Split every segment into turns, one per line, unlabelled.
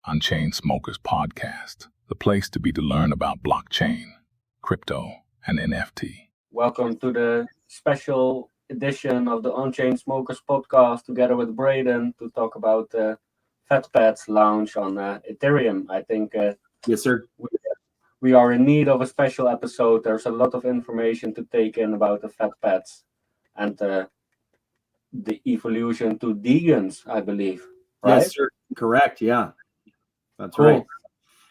Unchained Smokerz podcast, the place to be to learn about blockchain, crypto, and NFT.
Welcome to the special edition of the Unchained Smokerz podcast together with Braden to talk about VETPets launch on Ethereum. I think
yes, sir.
We are in need of a special episode. There's a lot of information to take in about the VETPets and the evolution to DegenZ, I believe. Right?
Yes, sir. Correct. Yeah. That's
Cool.
right.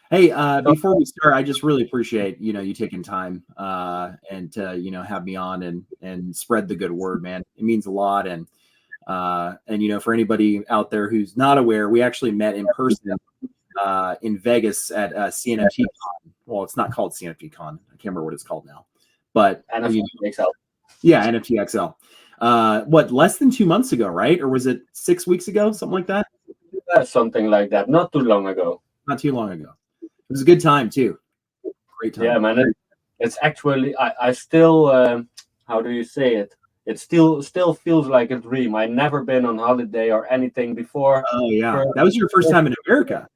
Hey, before we start, I just really appreciate, you taking time and to, have me on and spread the good word, man. It means a lot. And for anybody out there who's not aware, we actually met in person in Vegas at CNFT Con. Well, it's not called CNFT Con. I can't remember what it's called now. But
NFT XL.
Yeah, NFT XL. Less than 2 months ago, right? Or was it 6 weeks ago? Something like that?
Something like that. Not too long ago.
Not too long ago. It was a good time too. Great time.
Yeah, man. It's actually I still how do you say it? It still feels like a dream. I've never been on holiday or anything before.
Oh yeah, that was your first time in America.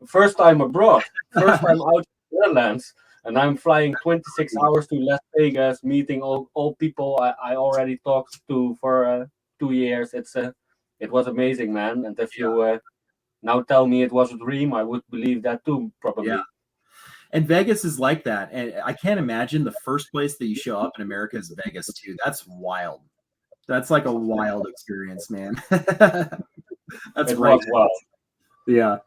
First time abroad. First time out of the Netherlands, and I'm flying 26 hours to Las Vegas, meeting all people I already talked to for 2 years. It was amazing, man. And if you now tell me it was a dream, I would believe that too, probably.
Yeah. And Vegas is like that. And I can't imagine the first place that you show up in America is Vegas too. That's wild. That's like a wild experience, man. That's right.
Wild.
Yeah.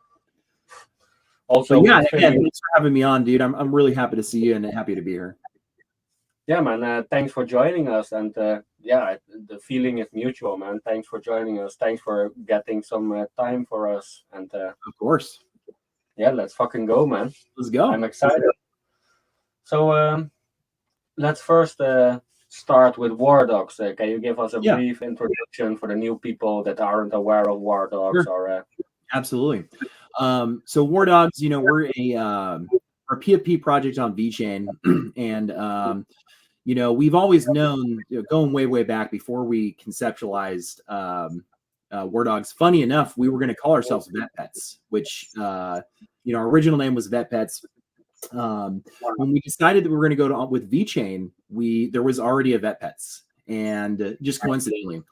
Also,
again, thanks for having me on, dude. I'm really happy to see you and happy to be here.
Yeah, man. Thanks for joining us. And the feeling is mutual, man. Thanks for joining us. Thanks for getting some time for us. And
of course.
Yeah, let's fucking go, man.
Let's go.
I'm excited. So let's first start with VVardogs. Can you give us a brief introduction for the new people that aren't aware of VVardogs?
Sure. Absolutely. So VVardogs, we're a PFP project on VeChain, and we've always known, going way back before we conceptualized VVardogs. Funny enough, we were going to call ourselves VETPets, which our original name was VETPets. When we decided that we were going to go with VeChain, there was already a VETPets, and just coincidentally.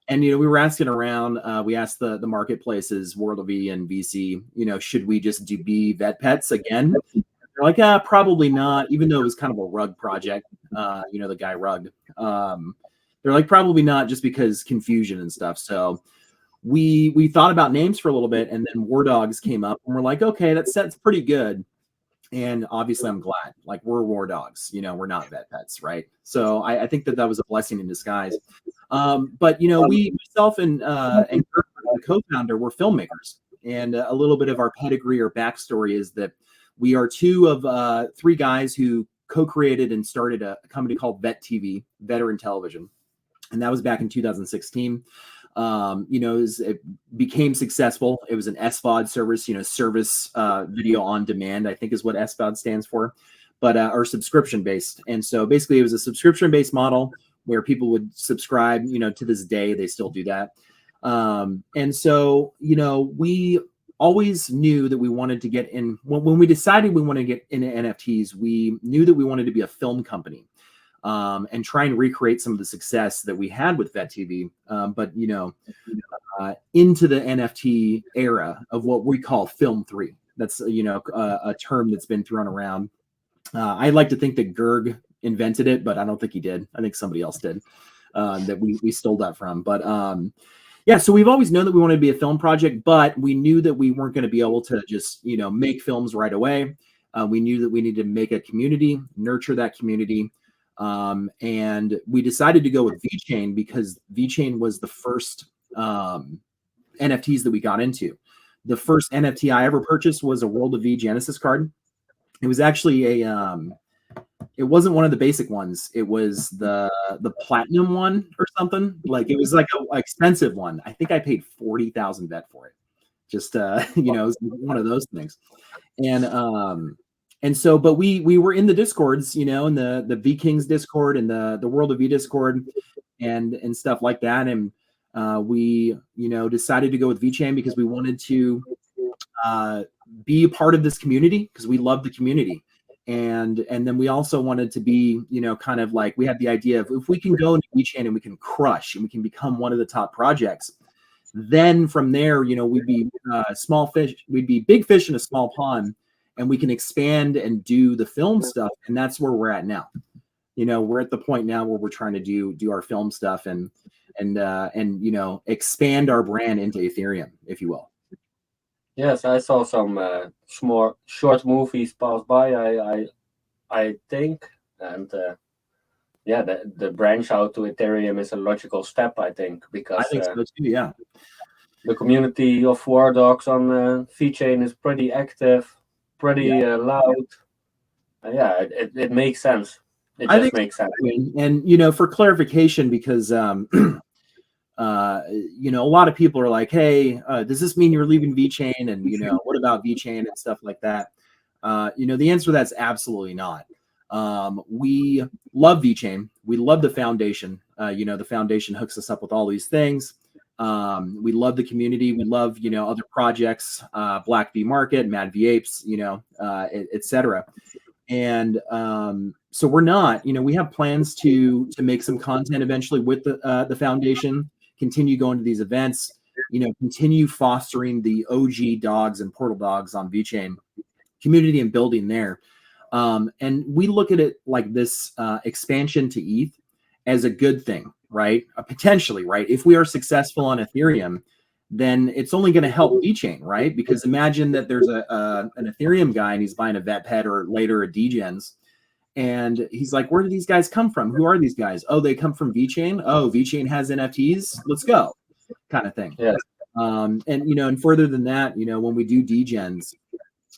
And, we were asking around, we asked the marketplaces, World of V and VC, should we just be VETPets again? They're like, probably not, even though it was kind of a rug project, the guy Rug. They're like, probably not, just because confusion and stuff. So we thought about names for a little bit, and then VVardogs came up, and we're like, okay, that's pretty good. And obviously I'm glad, like, we're VVardogs, we're not VETPets, right? So I think that was a blessing in disguise. But we, myself and Kurt, the co-founder, we're filmmakers, and a little bit of our pedigree or backstory is that we are two of 3 guys who co-created and started a company called VET Veteran Television, and that was back in 2016. It became successful. It was an SVOD service, service video on demand, I think is what SVOD stands for, but or subscription based. And so basically it was a subscription based model where people would subscribe, to this day, they still do that. And so, we always knew that we wanted to get in, when we decided we wanted to get into NFTs, we knew that we wanted to be a film company. And try and recreate some of the success that we had with VET, but into the NFT era of what we call Film 3. That's a term that's been thrown around. I like to think that Gerg invented it, but I don't think he did. I think somebody else did. That we stole that from. But so we've always known that we wanted to be a film project, but we knew that we weren't going to be able to just make films right away. We knew that we needed to make a community, nurture that community. And we decided to go with VeChain because VeChain was the first NFTs that we got into. The first NFT I ever purchased was a World of V Genesis card. It was actually it wasn't one of the basic ones. It was the platinum one or something. Like, it was like an expensive one. I think I paid 40,000 VET for it. Just it was one of those things. And so, but we were in the Discords, in the V Kings Discord and the World of V Discord and stuff like that. And we, decided to go with VeChain because we wanted to be a part of this community because we love the community. And then we also wanted to be, kind of like we had the idea of if we can go into VeChain and we can crush and we can become one of the top projects, then from there, we'd be small fish, we'd be big fish in a small pond, and we can expand and do the film stuff. And that's where we're at now. We're at the point now where we're trying to do our film stuff and expand our brand into Ethereum, if you will.
Yes, I saw some small short movies pass by. I think, and the branch out to Ethereum is a logical step. I think because
I think so too. Yeah,
the community of VVardogs on VeChain is pretty active, pretty loud. It makes sense. It just makes sense.
And for clarification, because a lot of people are like, hey, does this mean you're leaving VeChain? And, what about VeChain and stuff like that? The answer to that's absolutely not. We love VeChain. We love the foundation. The foundation hooks us up with all these things. We love the community. We love, other projects, Black V Market, Mad V Apes, et cetera. And so we're not, we have plans to make some content eventually with the foundation, continue going to these events, continue fostering the OG dogs and portal dogs on VeChain community and building there. And we look at it like this expansion to ETH as a good thing, right? Potentially, right? If we are successful on Ethereum, then it's only going to help VeChain, right? Because imagine that there's an Ethereum guy and he's buying a VETPet or later a DegenZ. And he's like, where do these guys come from? Who are these guys? Oh, they come from VeChain. Oh, VeChain has NFTs. Let's go, kind of thing.
Yeah.
And further than that, when we do DegenZ,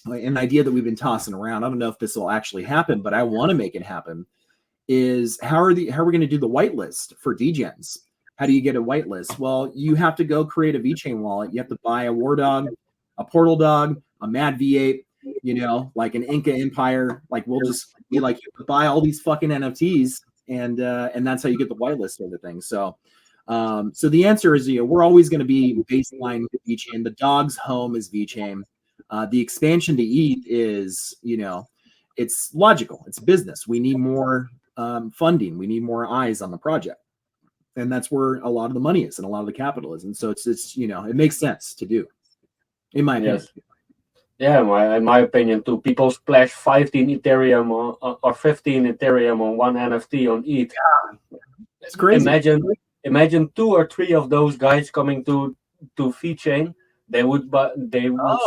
an idea that we've been tossing around, I don't know if this will actually happen, but I want to make it happen, is how are we going to do the whitelist for DegenZ? How do you get a whitelist? Well, you have to go create a VeChain wallet. You have to buy a VarDog, a portal dog, a Mad V Ape, like an Inca Empire. Like we'll just be like, you buy all these fucking NFTs, and that's how you get the whitelist of the thing. So, so the answer is, we're always going to be baseline VeChain. The dog's home is VeChain. The expansion to ETH is, it's logical. It's business. We need more funding. We need more eyes on the project. And that's where a lot of the money is and a lot of the capital is. And so it's it makes sense to do, in my opinion.
Yeah, in my opinion too. People splash 15 Ethereum or 15 Ethereum on one NFT on ETH.
Yeah. It's crazy.
Imagine 2 or 3 of those guys coming to VeChain. They would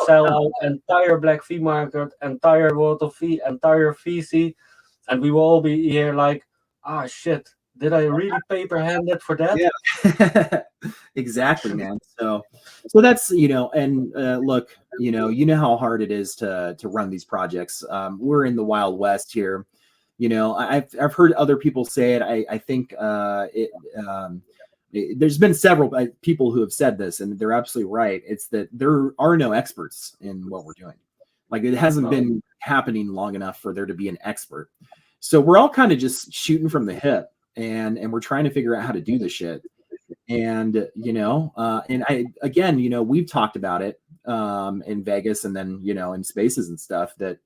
sell out entire Black V Market, entire World of V, entire VC, and we will all be here like, shit. Did I really paper-hand it for that?
Yeah, exactly, man. So that's and look, you know how hard it is to run these projects. We're in the Wild West here. I've heard other people say it. I think there's been several people who have said this, and they're absolutely right. It's that there are no experts in what we're doing. Like it hasn't been happening long enough for there to be an expert. So we're all kind of just shooting from the hip. And we're trying to figure out how to do this shit. And, and we've talked about it in Vegas and then, in spaces and stuff that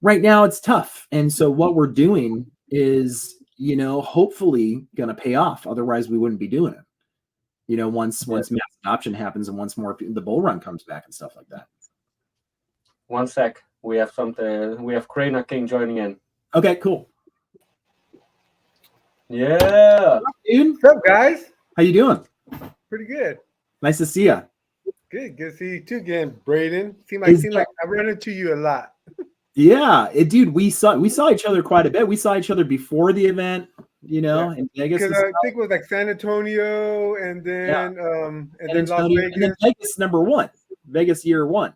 right now it's tough. And so what we're doing is, hopefully going to pay off. Otherwise we wouldn't be doing it, once mass adoption happens and once more the bull run comes back and stuff like that.
One sec. We have Kranaking joining in.
Okay, cool.
Yeah,
dude.
What's up, guys?
How you doing?
Pretty good.
Nice to see you.
Good to see you too again, Braden. Seem like I run into you a lot.
Yeah, dude. We saw each other quite a bit. We saw each other before the event, in Vegas.
Because I think it was like San Antonio, and then then Las Vegas.
And then Vegas =1, Vegas year 1.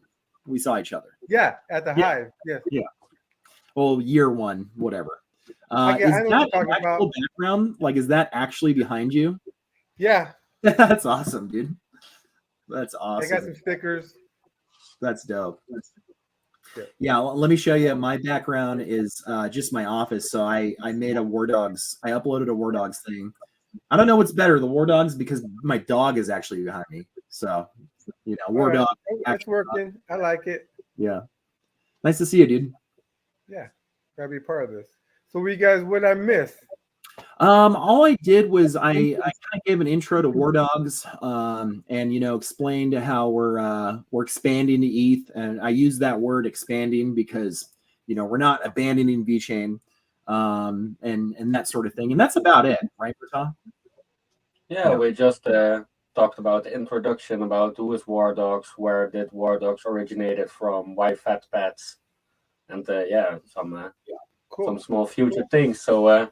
We saw each other.
Yeah, at the Hive. Yes.
Yeah. Well, year 1, whatever.
I
is
know
that
what you're talking about.
Background? Like, is that actually behind you?
Yeah.
That's awesome, dude. That's awesome.
I got some stickers.
That's dope. Yeah, well, let me show you. My background is just my office. So I made a VVardogs. I uploaded a VVardogs thing. I don't know what's better, the VVardogs, because my dog is actually behind me. So War
right.
dog.
It's working. I like it.
Yeah. Nice to see you, dude.
Yeah, gotta be part of this. So, what I missed?
All I did was I kind of gave an intro to VVardogs, and explained how we're expanding to ETH, and I use that word expanding because we're not abandoning VeChain, and that sort of thing, and that's about it, right, Murtagh?
Yeah, we just talked about the introduction about who is VVardogs, where did VVardogs originated from, why VETPets, and some
Cool.
small future things. So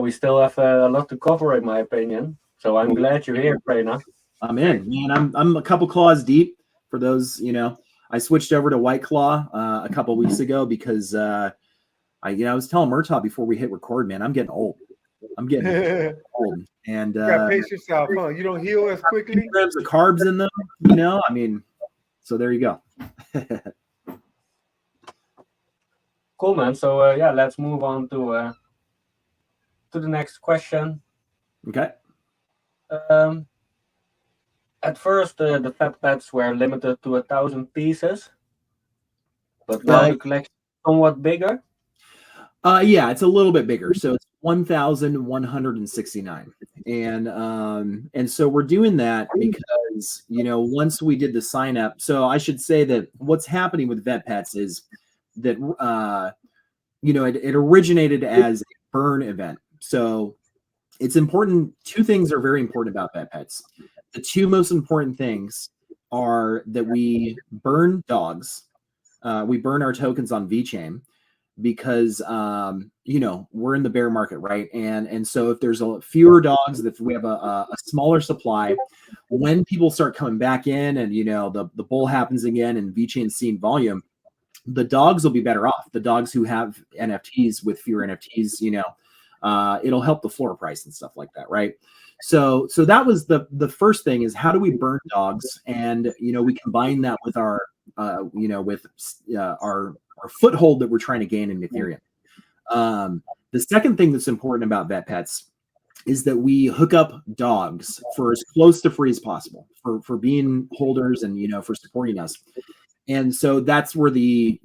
we still have a lot to cover, in my opinion. So I'm glad you're here, Krana.
I'm in, man. I'm a couple claws deep. For those, I switched over to White Claw a couple weeks ago because I was telling Murtagh before we hit record, man, I'm getting old. Old, and
you gotta pace yourself, huh? You don't heal as quickly.
Grams of carbs in them, I mean, so there you go.
Cool, man. So let's move on to the next question.
Okay.
At first, the VETPets were limited to 1,000 pieces, but now the collection is somewhat bigger.
Yeah, it's a little bit bigger. So it's 1,169, and so we're doing that because once we did the sign up. So I should say that what's happening with VETPets is that it originated as a burn event. So it's important. Two things are very important about VETPets. The two most important things are that we burn dogs. We burn our tokens on VeChain because we're in the bear market, right? And so if there's fewer dogs, if we have a smaller supply, when people start coming back in and the bull happens again and VeChain's seeing volume, the dogs will be better off. The dogs who have NFTs with fewer NFTs, it'll help the floor price and stuff like that, right? So that was the first thing, is how do we burn dogs? And we combine that with our our foothold that we're trying to gain in Ethereum. The second thing that's important about VETPets is that we hook up dogs for as close to free as possible for being holders and for supporting us. And so that's where the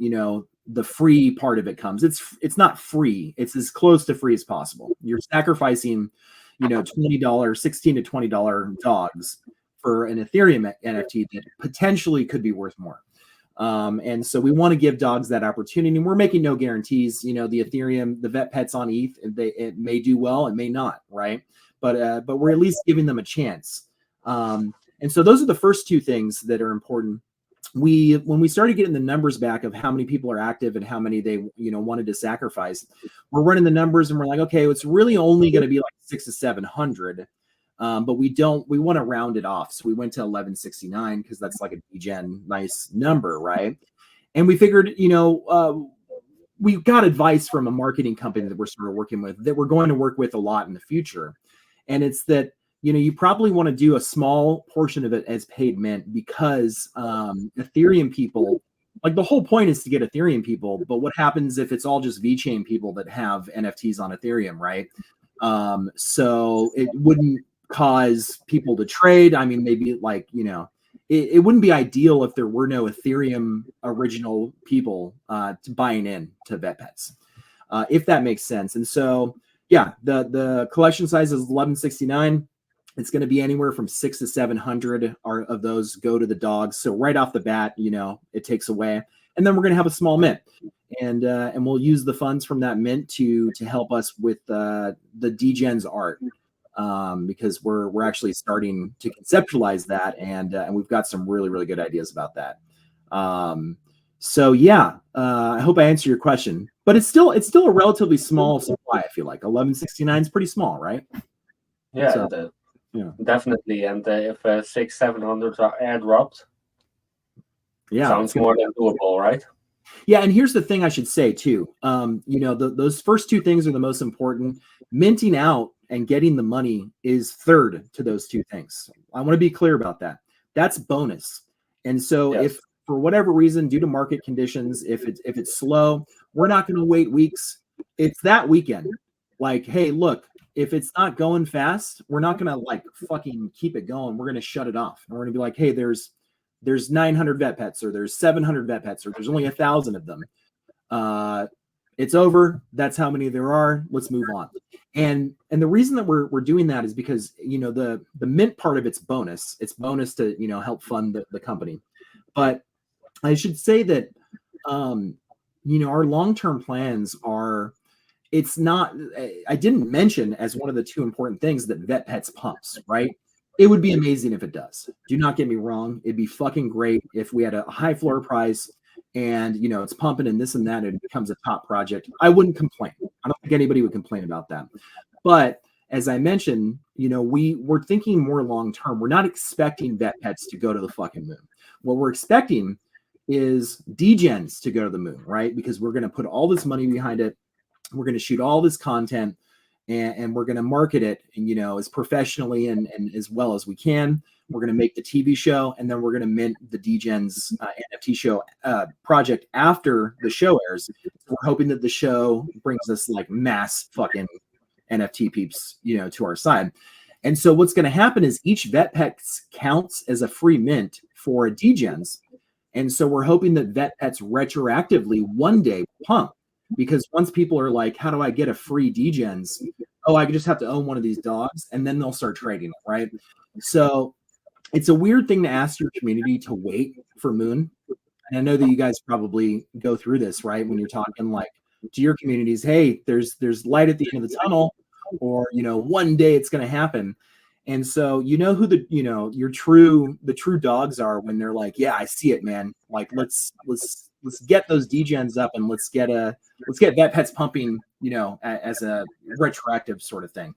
free part of it comes. It's not free. It's as close to free as possible. You're sacrificing, $20, $16 to $20 dogs for an Ethereum NFT that potentially could be worth more. And so we want to give dogs that opportunity. And we're making no guarantees. The Ethereum, the VETPets on ETH, it may do well, it may not, right? But we're at least giving them a chance. And so those are the first two things that are important. When we started getting the numbers back of how many people are active and how many they wanted to sacrifice, we're running the numbers and we're like, okay, it's really only going to be like 600 to 700, but we want to round it off, so we went to 1169 because that's like a DegenZ nice number, right? And we figured, we got advice from a marketing company that we're sort of working with, that we're going to work with a lot in the future, and it's that you probably want to do a small portion of it as paid mint because Ethereum people, like, the whole point is to get Ethereum people. But what happens if it's all just VeChain people that have NFTs on Ethereum, right? So it wouldn't cause people to trade. I mean, maybe it wouldn't be ideal if there were no Ethereum original people buying in to VETPets, if that makes sense. And so, yeah, the collection size is 1169. It's going to be anywhere from 600 to 700 of those go to the dogs. So right off the bat, it takes away, and then we're going to have a small mint, and we'll use the funds from that mint to help us with the DegenZ art, because we're actually starting to conceptualize that, and we've got some really, really good ideas about that. So yeah, I hope I answered your question, but it's still a relatively small supply. I feel like 1169 is pretty small, right?
Yeah.
So,
Definitely. And if 600-700 are airdropped, sounds more than doable, right?
Yeah, and here's the thing I should say too. Those first two things are the most important. Minting out and getting the money is third to those two things. I want to be clear about that. That's bonus. And so if for whatever reason, due to market conditions, if it's slow, we're not going to wait weeks. It's that weekend. Like, hey, look, if it's not going fast, we're not going to fucking keep it going. We're going to shut it off. And we're going to be like, hey, there's there's 900 vet pets, or there's 700 vet pets, or there's only 1,000 of them. It's over. That's how many there are. Let's move on. And the reason that we're doing that is because, you know, the mint part of it's bonus. It's bonus to, you know, help fund the company. But I should say that, you know, our long-term plans are, it's not, I didn't mention as one of the two important things that VETPets pumps, right? It would be amazing if it does. Do not get me wrong. It'd be fucking great if we had a high floor price and, you know, it's pumping and this and that, and it becomes a top project. I wouldn't complain. I don't think anybody would complain about that. But as I mentioned, you know, we're thinking more long-term. We're not expecting VETPets to go to the fucking moon. What we're expecting is DegenZ to go to the moon, right? Because we're going to put all this money behind it. We're going to shoot all this content, and we're going to market it, and, you know, as professionally and as well as we can. We're going to make the TV show, and then we're going to mint the DegenZ NFT show project after the show airs. We're hoping that the show brings us like mass fucking NFT peeps, you know, to our side. And so what's going to happen is each VETPets counts as a free mint for a DegenZ. And so we're hoping that VETPets retroactively one day pump. Because once people are like, how do I get a free DegenZ? Oh, I just have to own one of these dogs, and then they'll start trading it, right? So it's a weird thing to ask your community to wait for Moon. And I know that you guys probably go through this, right? When you're talking like to your communities, hey, there's light at the end of the tunnel, or, you know, one day it's going to happen. And so you know who the, you know, the true dogs are when they're like, yeah, I see it, man. Like let's get those DegenZ up, and let's get VETPets pumping, you know, as a retroactive sort of thing.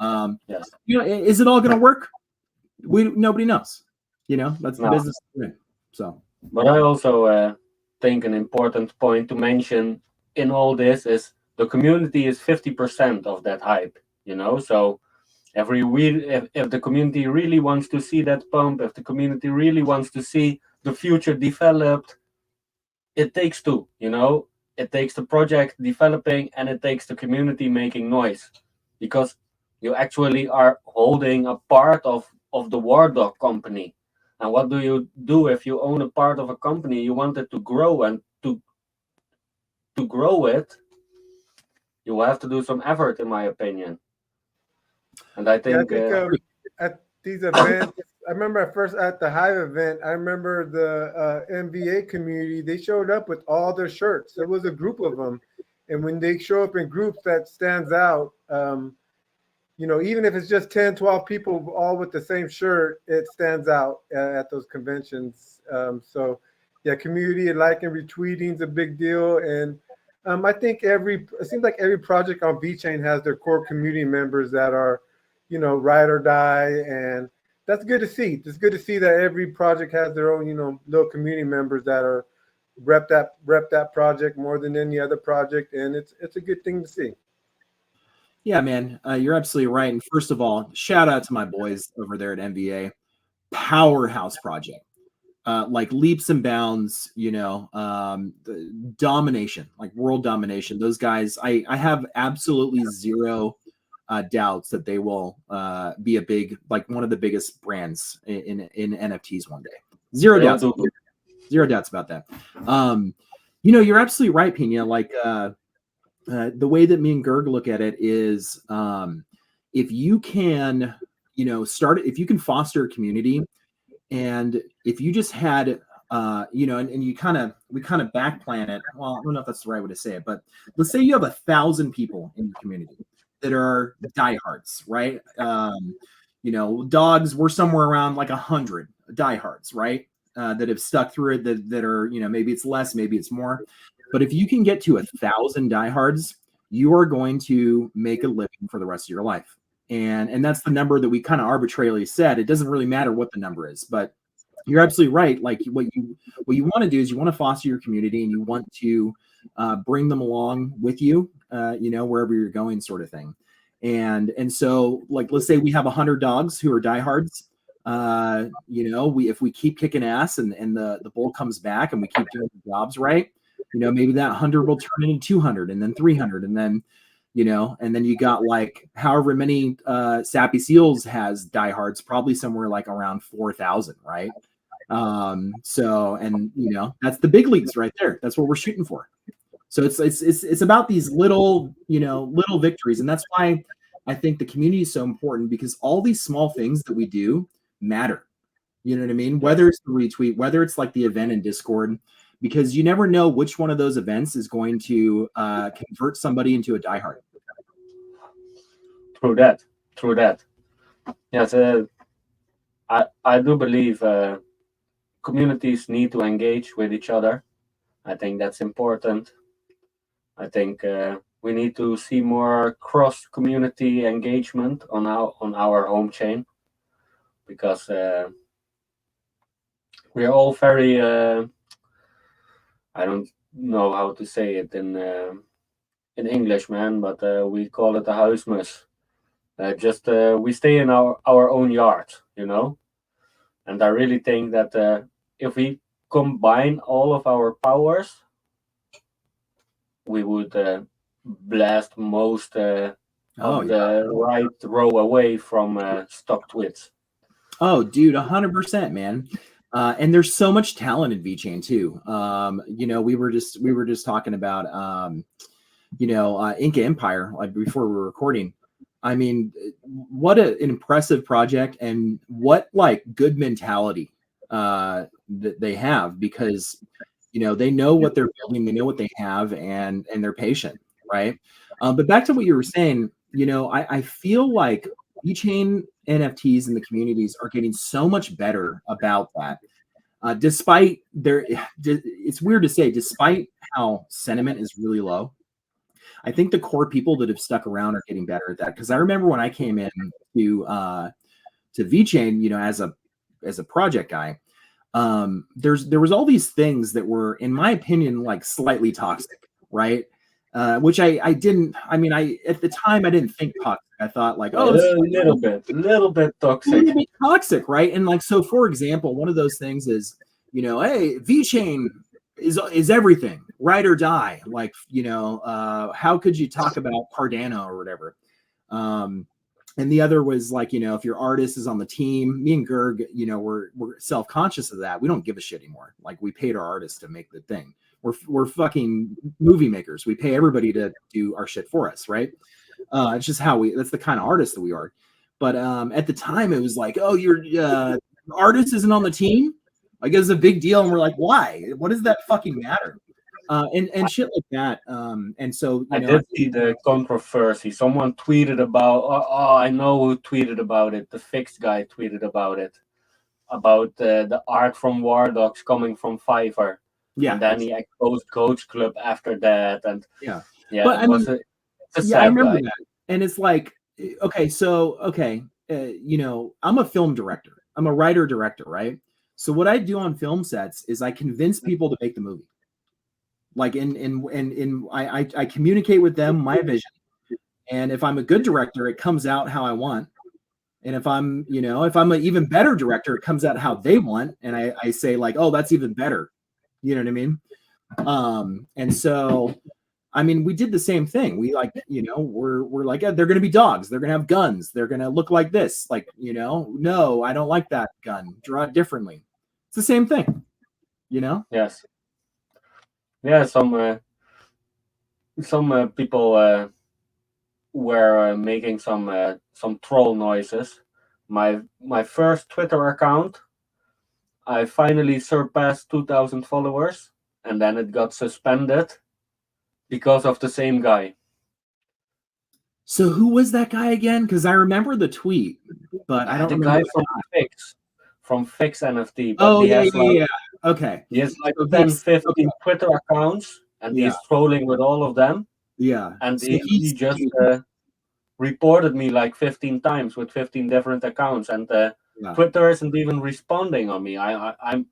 Yes.
You know, is it all going to work? Nobody knows. You know, that's the business we're in. So,
but I also think an important point to mention in all this is the community is 50% of that hype. You know, so if the community really wants to see that pump, if the community really wants to see the future developed, it takes two, you know, it takes the project developing, and it takes the community making noise, because you actually are holding a part of the VVardog company. And what do you do if you own a part of a company? You want it to grow, and to grow it, you will have to do some effort, in my opinion. And I think,
at these events, I remember at first at the Hive event, I remember the NBA community, they showed up with all their shirts. There was a group of them. And when they show up in groups, that stands out. You know, even if it's just 10, 12 people all with the same shirt, it stands out at those conventions. So, yeah, community liking, retweeting is a big deal. And I think it seems like every project on VeChain has their core community members that are, you know, ride or die. And that's good to see. It's good to see that every project has their own, you know, little community members that are rep that project more than any other project. And it's a good thing to see.
yeah, man, you're absolutely right. And first of all, shout out to my boys over there at NBA. Powerhouse project. Like leaps and bounds, you know, the domination, like world domination. Those guys, I have absolutely zero doubts that they will be a big, like one of the biggest brands in NFTs one day. Zero doubts about that. You know, you're absolutely right, Pina. Like the way that me and Gerg look at it is, if you can, you know, if you can foster a community. And if you just had, you know, and we kind of back plan it. Well, I don't know if that's the right way to say it, but let's say you have 1,000 people in your community that are diehards, right? You know, dogs, we're somewhere around like 100 diehards, right? That have stuck through it, that are, you know, maybe it's less, maybe it's more. But if you can get to 1,000 diehards, you are going to make a living for the rest of your life. And that's the number that we kind of arbitrarily said. It doesn't really matter what the number is, but you're absolutely right. Like what you want to do is you want to foster your community, and you want to bring them along with you, you know, wherever you're going, sort of thing. And so, like, let's say we have 100 dogs who are diehards. You know, if we keep kicking ass and the bull comes back and we keep doing the jobs right, you know, maybe that 100 will turn into 200 and then 300 and then, you know, and then you got like however many Sappy Seals has diehards, probably somewhere like around 4,000, right? So, and that's the big leagues right there. That's what we're shooting for. So it's about these little victories, and that's why I think the community is so important, because all these small things that we do matter. You know what I mean? Whether it's the retweet, whether it's like the event in Discord, because you never know which one of those events is going to convert somebody into a diehard.
True that. Yes, I do believe communities need to engage with each other. I think that's important. I think we need to see more cross-community engagement on our home chain, because we are all very I don't know how to say it in English, man, but we call it a huismus. We stay in our own yard, and I really think that if we combine all of our powers, we would blast most of the right row away from stock tweets.
Oh, dude, 100%, man. And there's so much talent in VeChain too. We were just talking about Inca Empire, like before we were recording. I mean, what an impressive project, and what like good mentality that they have, because they know what they're building, they know what they have, and they're patient, right? But back to what you were saying, I feel like VeChain NFTs and the communities are getting so much better about that. Despite it's weird to say, despite how sentiment is really low, I think the core people that have stuck around are getting better at that. Because I remember when I came in to VeChain, as a project guy, there was all these things that were, in my opinion, like slightly toxic, right? Which I didn't. I mean, at the time I didn't think toxic. I thought like, oh,
a little bit toxic.
A little bit toxic, right? And like, so for example, one of those things is, hey, VeChain is everything, ride or die. Like, how could you talk about Cardano or whatever? And the other was like, if your artist is on the team, me and Gerg, we're self-conscious of that. We don't give a shit anymore. Like, we paid our artists to make the thing. We're fucking movie makers. We pay everybody to do our shit for us, right? It's just that's the kind of artist that we are. But at the time, it was like, oh, your artist isn't on the team? Like, it's a big deal. And we're like, why? What does that fucking matter? And shit like that. And so
I did see the controversy. Someone tweeted about, I know who tweeted about it. The Fix guy tweeted about it, about the art from VVardogs coming from Fiverr.
Yeah,
and then he exposed Coach Club after that, and
But I mean, I remember
guy.
that, and it's like, okay, I'm a film director. I'm a writer director, right? So what I do on film sets is I convince people to make the movie. Like, I communicate with them my vision, and if I'm a good director, it comes out how I want. And if I'm an even better director, it comes out how they want, and I say like, oh, that's even better. You know what I mean? And so, I mean, we did the same thing. We like, we're like, they're going to be dogs. They're going to have guns. They're going to look like this. Like, no, I don't like that gun. Draw it differently. It's the same thing,
Yes. Yeah. Some people were making some troll noises. My first Twitter account, I finally surpassed 2,000 followers, and then it got suspended because of the same guy.
So who was that guy again? Because I remember the tweet, but I don't remember.
The guy from Fix NFT.
But yeah. Okay.
He has like 10, 15 Twitter accounts, and he's trolling with all of them.
Yeah.
And so he just reported me like 15 times with 15 different accounts, and Twitter isn't even responding on me. I'm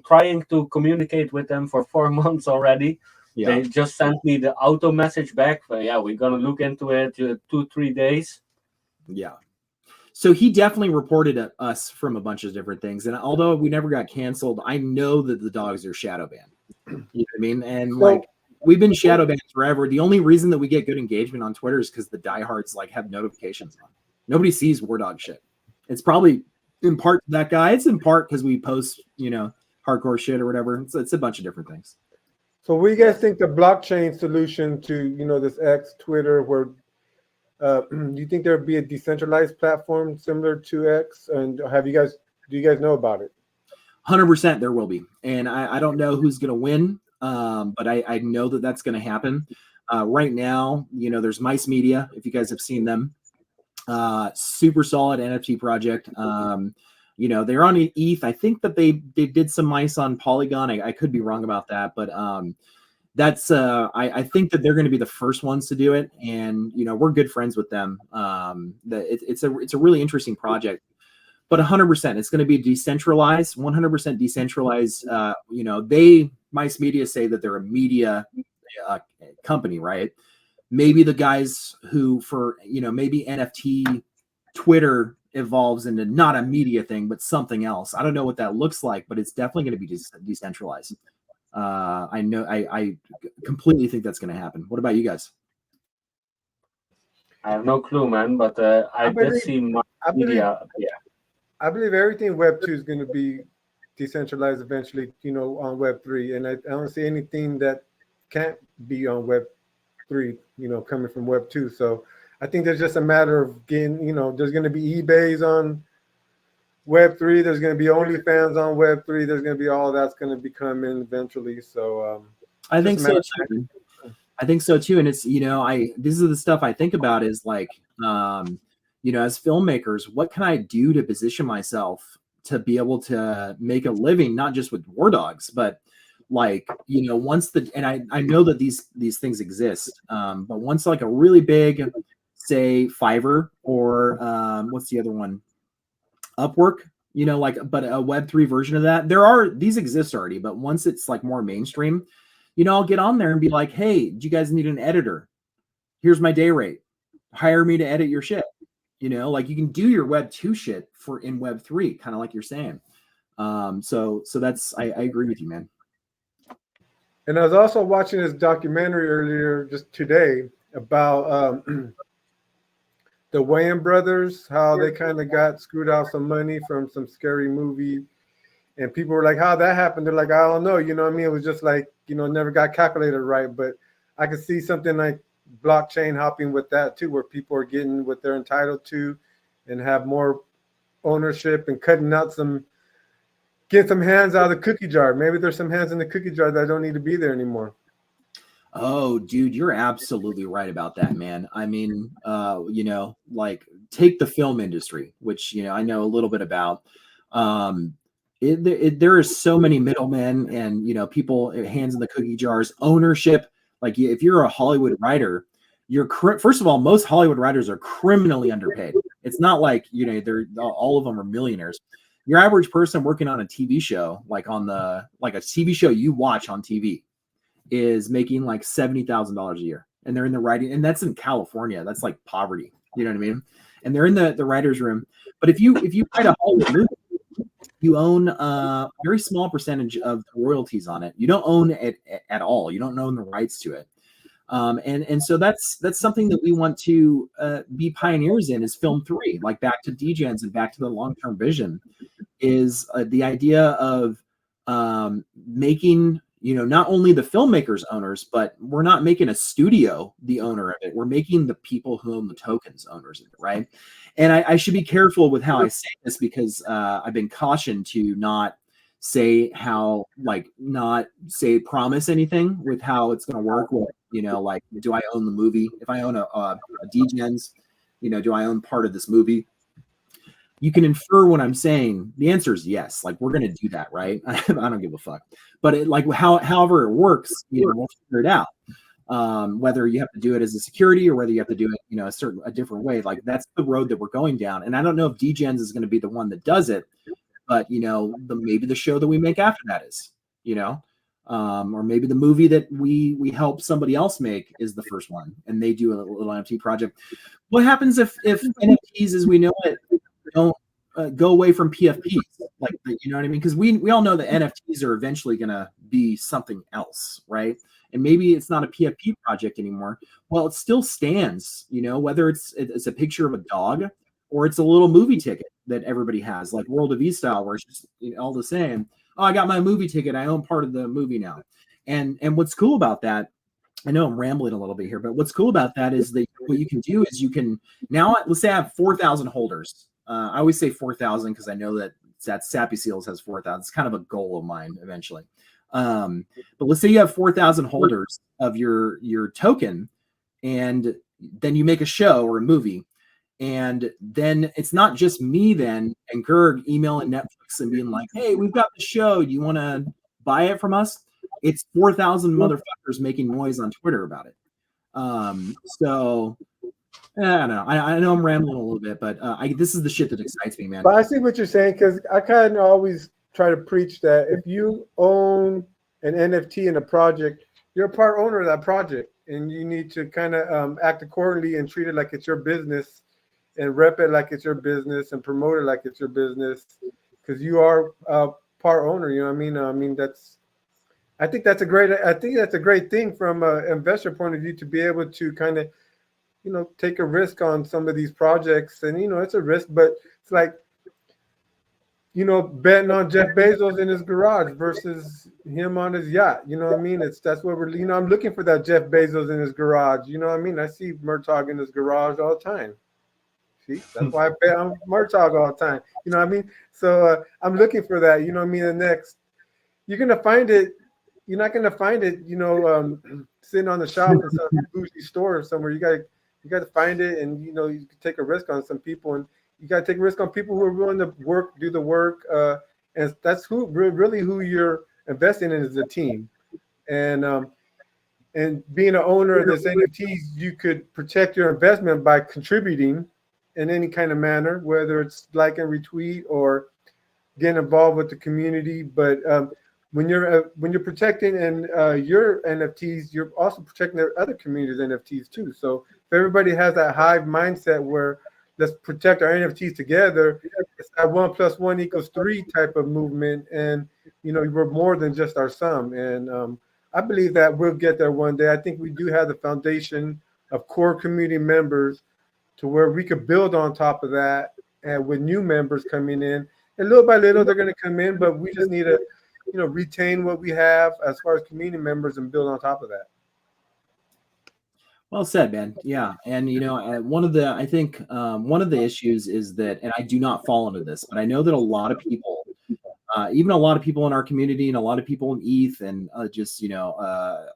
trying to communicate with them for 4 months already. Yeah. They just sent me the auto message back. We're gonna look into it 2-3 days.
Yeah. So he definitely reported us from a bunch of different things. And although we never got canceled, I know that the dogs are shadow banned. You know what I mean? And we've been shadow banned forever. The only reason that we get good engagement on Twitter is because the diehards like have notifications on. Nobody sees VVardog shit. It's probably in part to that guy. It's in part because we post, hardcore shit or whatever. It's a bunch of different things.
So what do you guys think the blockchain solution to, this X, Twitter, where do you think there would be a decentralized platform similar to X? And do you guys know about it?
100% there will be. And I don't know who's going to win, but I know that that's going to happen. Right now, there's Mice Media, if you guys have seen them. Super solid NFT project. They're on ETH. I think that they did some mice on Polygon. I could be wrong about that, but that's I think that they're going to be the first ones to do it, and we're good friends with them. It's a really interesting project, but 100% it's going to be decentralized, 100% decentralized. Mice Media say that they're a media company, right? Maybe the guys who maybe NFT Twitter evolves into not a media thing, but something else. I don't know what that looks like, but it's definitely going to be decentralized. I completely think that's going to happen. What about you guys?
I have no clue, man, but I did see media. Yeah,
I believe everything Web 2 is going to be decentralized eventually, on Web 3. And I don't see anything that can't be on Web 3, coming from Web 2. So I think there's just a matter of getting, there's going to be eBays on Web 3. There's going to be OnlyFans on Web 3. There's going to be all that's going to be coming eventually. So
I think so too. I think so too. And it's, this is the stuff I think about is like, as filmmakers, what can I do to position myself to be able to make a living, not just with VVardogs, but like, once I know that these things exist, but once like a really big, say Fiverr or what's the other one? Upwork, but a Web3 version of that. These exist already, but once it's like more mainstream, I'll get on there and be like, hey, do you guys need an editor? Here's my day rate. Hire me to edit your shit. Like you can do your Web 2 shit in Web 3, kind of like you're saying. So that's, I agree with you, man.
And I was also watching this documentary earlier just today about the Wayans brothers, how they kind of got screwed out some money from some scary movie. And people were like, how that happened? They're like, I don't know. You know what I mean? It was just like, never got calculated right. But I could see something like blockchain hopping with that too, where people are getting what they're entitled to and have more ownership and get some hands out of the cookie jar. Maybe there's some hands in the cookie jar that don't need to be there anymore.
Oh, dude, you're absolutely right about that, man. I mean, like take the film industry, which, I know a little bit about. There is so many middlemen and, people, hands in the cookie jars, ownership. Like if you're a Hollywood writer, first of all, most Hollywood writers are criminally underpaid. It's not like, all of them are millionaires. Your average person working on a TV show, like a TV show you watch on TV, is making like $70,000 a year, and they're in the writing, and that's in California. That's like poverty, you know what I mean? And they're in the writer's room. But if you write a Hollywood movie, you own a very small percentage of royalties on it. You don't own it at all. You don't own the rights to it. And so that's something that we want to be pioneers in is film 3, like back to DegenZ and back to the long-term vision is the idea of making, not only the filmmakers owners, but we're not making a studio the owner of it. We're making the people who own the tokens owners of it, right? And I should be careful with how I say this because I've been cautioned to not promise anything with how it's going to work with, like, do I own the movie? If I own a DegenZ, do I own part of this movie? You can infer what I'm saying. The answer is yes. Like we're going to do that, right? I don't give a fuck. But however it works, we'll figure it out. Whether you have to do it as a security or whether you have to do it, a different way. Like that's the road that we're going down. And I don't know if DegenZ is going to be the one that does it, but maybe the show that we make after that is, or maybe the movie that we help somebody else make is the first one, and they do a little NFT project. What happens if NFTs as we know it don't go away from PFPs? Like, you know what I mean? Because we all know that NFTs are eventually going to be something else, right? And maybe it's not a PFP project anymore. Well, it still stands, whether it's a picture of a dog or it's a little movie ticket that everybody has, like World of E style, where it's just all the same. Oh, I got my movie ticket. I own part of the movie now. And what's cool about that, I know I'm rambling a little bit here, but what's cool about that is that what you can do is you can now, let's say I have 4,000 holders. I always say 4,000 because I know that Sappy Seals has 4,000. It's kind of a goal of mine eventually. But let's say you have 4,000 holders of your token, and then you make a show or a movie, and then it's not just me then and Gerg emailing Netflix and being like, hey, we've got the show. Do you want to buy it from us? It's 4,000 motherfuckers making noise on Twitter about it. So I don't know. I know I'm rambling a little bit, but this is the shit that excites me, man.
But I see what you're saying, because I kind of always try to preach that if you own an NFT in a project, you're a part owner of that project, and you need to kind of act accordingly and treat it like it's your business, and rep it like it's your business, and promote it like it's your business, because you are a part owner. You know what I mean? I think that's a great thing from an investor point of view, to be able to kind of, take a risk on some of these projects. And, it's a risk, but it's like, betting on Jeff Bezos in his garage versus him on his yacht. You know what I mean? That's what we're, I'm looking for that Jeff Bezos in his garage. You know what I mean? I see Murtagh in his garage all the time. See, that's why I bet on Murtagh all the time. You know what I mean? So I'm looking for that. You know what I mean? The next, you're going to find it. You're not going to find it, sitting on the shelf in some bougie store or somewhere. You got to find it, and you can take a risk on some people, and you got to take a risk on people who are willing to do the work, and that's really who you're investing in, is the team. And being an owner of this NFTs, you could protect your investment by contributing in any kind of manner, whether it's like and retweet or getting involved with the community, but when you're protecting your NFTs, you're also protecting the other communities' NFTs too. So if everybody has that hive mindset where let's protect our NFTs together, it's that 1 + 1 = 3 type of movement, and we're more than just our sum. And I believe that we'll get there one day. I think we do have the foundation of core community members to where we could build on top of that, and with new members coming in, and little by little they're going to come in, but we just need to retain what we have as far as community members and build on top of that.
Well said, man. Yeah. And, one of the issues is that, and I do not fall into this, but I know that a lot of people, even a lot of people in our community and a lot of people in ETH and I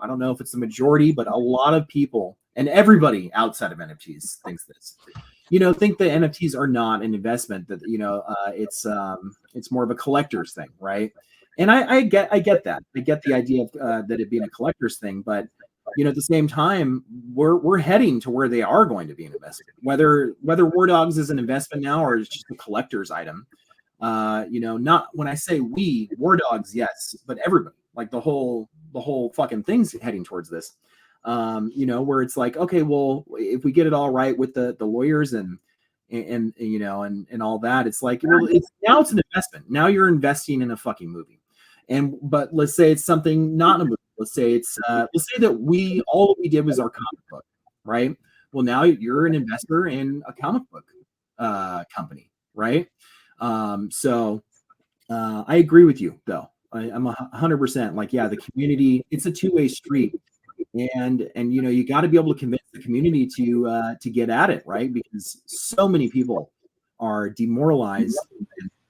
don't know if it's the majority, but a lot of people and everybody outside of NFTs thinks this, think that NFTs are not an investment, that, it's more of a collector's thing. Right. And I get that. I get the idea of that it being a collector's thing, but at the same time, we're heading to where they are going to be an investment. Whether VVardogs is an investment now or it's just a collector's item, not when I say we VVardogs, yes, but everybody, like the whole fucking thing's heading towards this. Where it's like, okay, well, if we get it all right with the lawyers and all that, it's like, well, it's an investment. Now you're investing in a fucking movie. But let's say it's something not a movie. Let's say that all we did was our comic book, right? Well, now you're an investor in a comic book company, right? So I agree with you, though. I'm 100% like, yeah, the community, it's a two-way street, and you got to be able to convince the community to get at it, right? Because so many people are demoralized,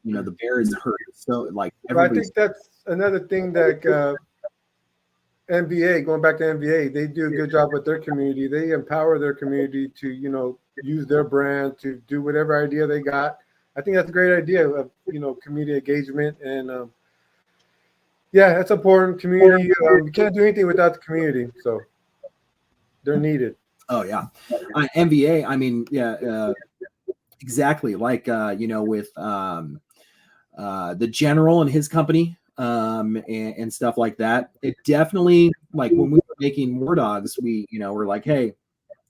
and the bear is hurt. So like,
I think that's another thing that NBA, going back to NBA, they do a good job with their community. They empower their community to use their brand to do whatever idea they got. I think that's a great idea of community engagement, and yeah, that's important. Community, you can't do anything without the community, so they're needed.
Oh yeah, NBA. I mean, yeah, exactly. Like with the general and his company, and stuff like that. It definitely, like when we were making VVardogs, we're like, hey,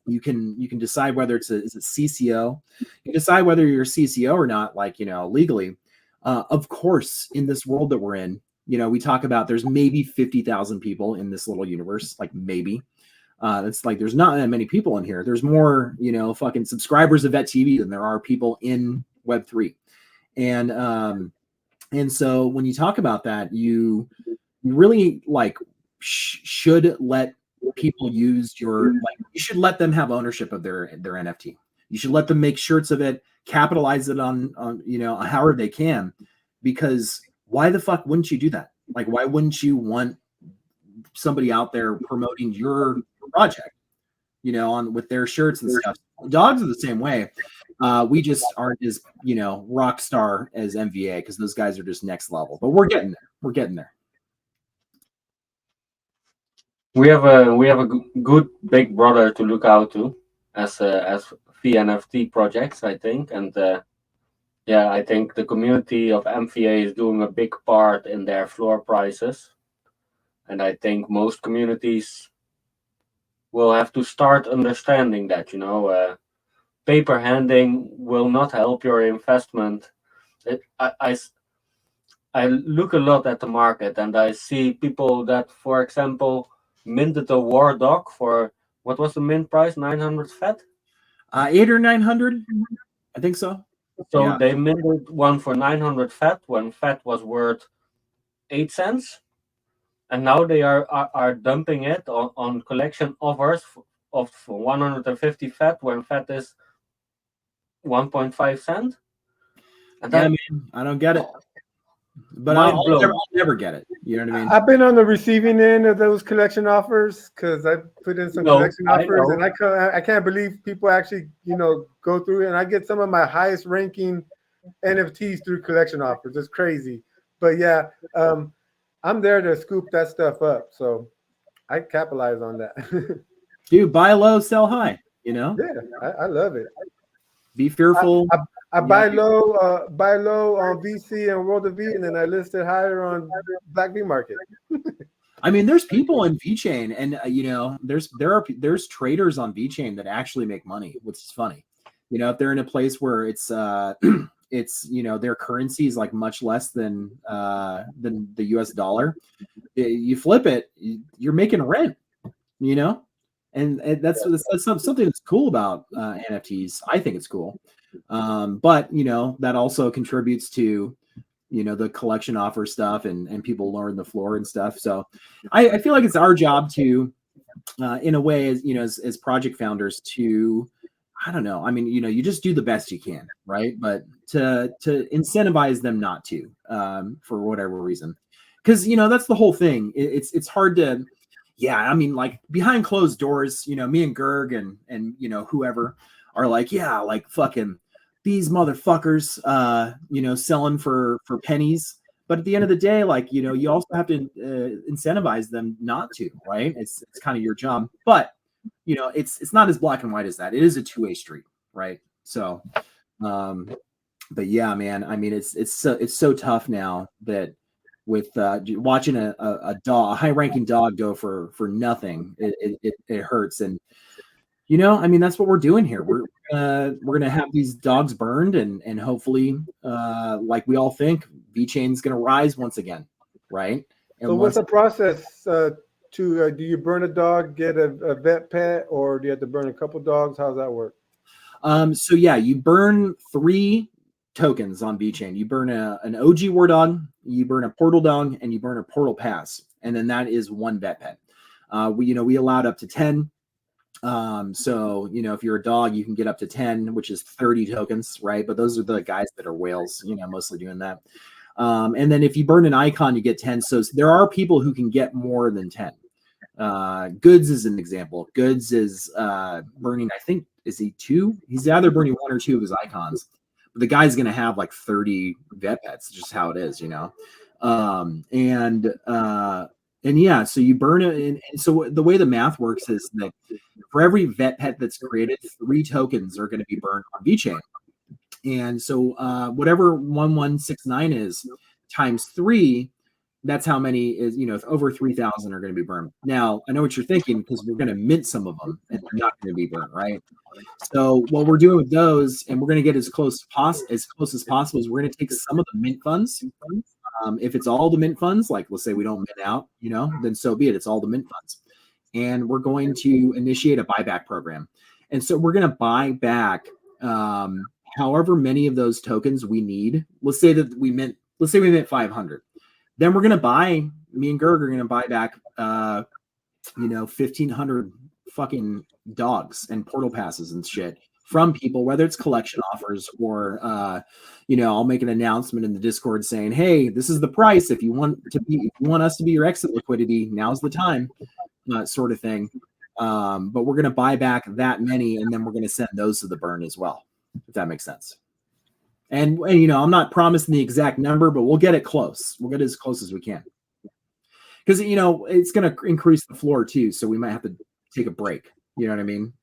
you can decide whether is it CCO. You decide whether you're a CCO or not, like legally. Of course, in this world that we're in, we talk about there's maybe 50,000 people in this little universe, like maybe. It's like there's not that many people in here. There's more, fucking subscribers of Vet TV than there are people in Web3. And so when you talk about that, you really like should let people use you should let them have ownership of their NFT. You should let them make shirts of it, capitalize it on however they can, because why the fuck wouldn't you do that? Like, why wouldn't you want somebody out there promoting your project, with their shirts and stuff? Dogs are the same way. We just aren't as, rock star as MVA, because those guys are just next level, but we're getting there. We're getting there.
We have a good big brother to look out to as VNFT projects, I think, and I think the community of MVA is doing a big part in their floor prices, and I think most communities will have to start understanding that paper handing will not help your investment. I look a lot at the market, and I see people that, for example, minted a war dog for, what was the mint price? 900 FET?
8 or 900, I think so.
So
Yeah.
they minted one for 900 FET when FET was worth 8 cents, and now they are dumping it on collection offers of 150 FET when FET is 1.5 cent. And
I mean, I don't get it. But I'll never get it. You know what I mean?
I've been on the receiving end of those collection offers, because I put in some collection offers, and I can't believe people actually, go through it. And I get some of my highest ranking NFTs through collection offers. It's crazy. But yeah, I'm there to scoop that stuff up. So I capitalize on that.
Dude, buy low, sell high, Yeah,
I love it.
Be fearful.
I buy low on VC and World of V, and then I list it higher on Black V Market.
I mean, there's people in VeChain, and there's traders on VeChain that actually make money, which is funny. If they're in a place where it's their currency is like much less than the US dollar, you flip it, you're making rent, and that's something that's cool about NFTs. I think it's cool. But that also contributes to the collection offer stuff, and people learn the floor and stuff. So I feel like it's our job to in a way, as project founders, to, I don't know, I mean, you just do the best you can, right? But to incentivize them not to, for whatever reason, because that's the whole thing. It's hard to, I mean, like behind closed doors, me and Gerg and whoever are like, like fucking these motherfuckers, selling for pennies. But at the end of the day, like, you also have to incentivize them not to, right? It's kind of your job. But, it's not as black and white as that. It is a two-way street, right? So, but yeah, man, I mean, it's so tough now that with watching a high-ranking dog go for nothing, it hurts. And I mean, that's what we're doing here. We're gonna have these dogs burned, and hopefully, like we all think, VeChain's gonna rise once again, right? And
so what's the process do you burn a dog, get a vet pet, or do you have to burn a couple dogs? How does that work?
So yeah, you burn 3 tokens on VeChain. You burn an OG war dog, you burn a portal dog, and you burn a portal pass, and then that is 1 vet pet. We allowed up to 10. So if you're a dog, you can get up to 10, which is 30 tokens, right? But those are the guys that are whales, mostly doing that. And then if you burn an icon, you get 10. So there are people who can get more than 10. Goods is an example. Goods is burning, I think, is he 2? He's either burning 1 or 2 of his icons. But the guy's gonna have like 30 vet pets, just how it is, And yeah, so you burn it. And so the way the math works is that for every vet pet that's created, 3 tokens are going to be burned on VeChain. And so whatever 1169 is times 3, that's how many is, over 3,000 are going to be burned. Now, I know what you're thinking, because we're going to mint some of them and they're not going to be burned, right? So what we're doing with those, and we're going to get as close as possible, is we're going to take some of the mint funds. If it's all the mint funds, like let's say we don't mint out, then so be it. It's all the mint funds. and we're going to initiate a buyback program. And so we're going to buy back however many of those tokens we need. Let's say we mint 500. Then we're going to buy, me and Gerg are going to buy back, 1,500 fucking dogs and portal passes and shit from people, whether it's collection offers or, I'll make an announcement in the Discord saying, hey, this is the price. If you want us to be your exit liquidity, now's the time, sort of thing. But we're going to buy back that many, and then we're going to send those to the burn as well, if that makes sense. And I'm not promising the exact number, but we'll get it close. We'll get as close as we can. Because, it's going to increase the floor too. So we might have to take a break. You know what I mean?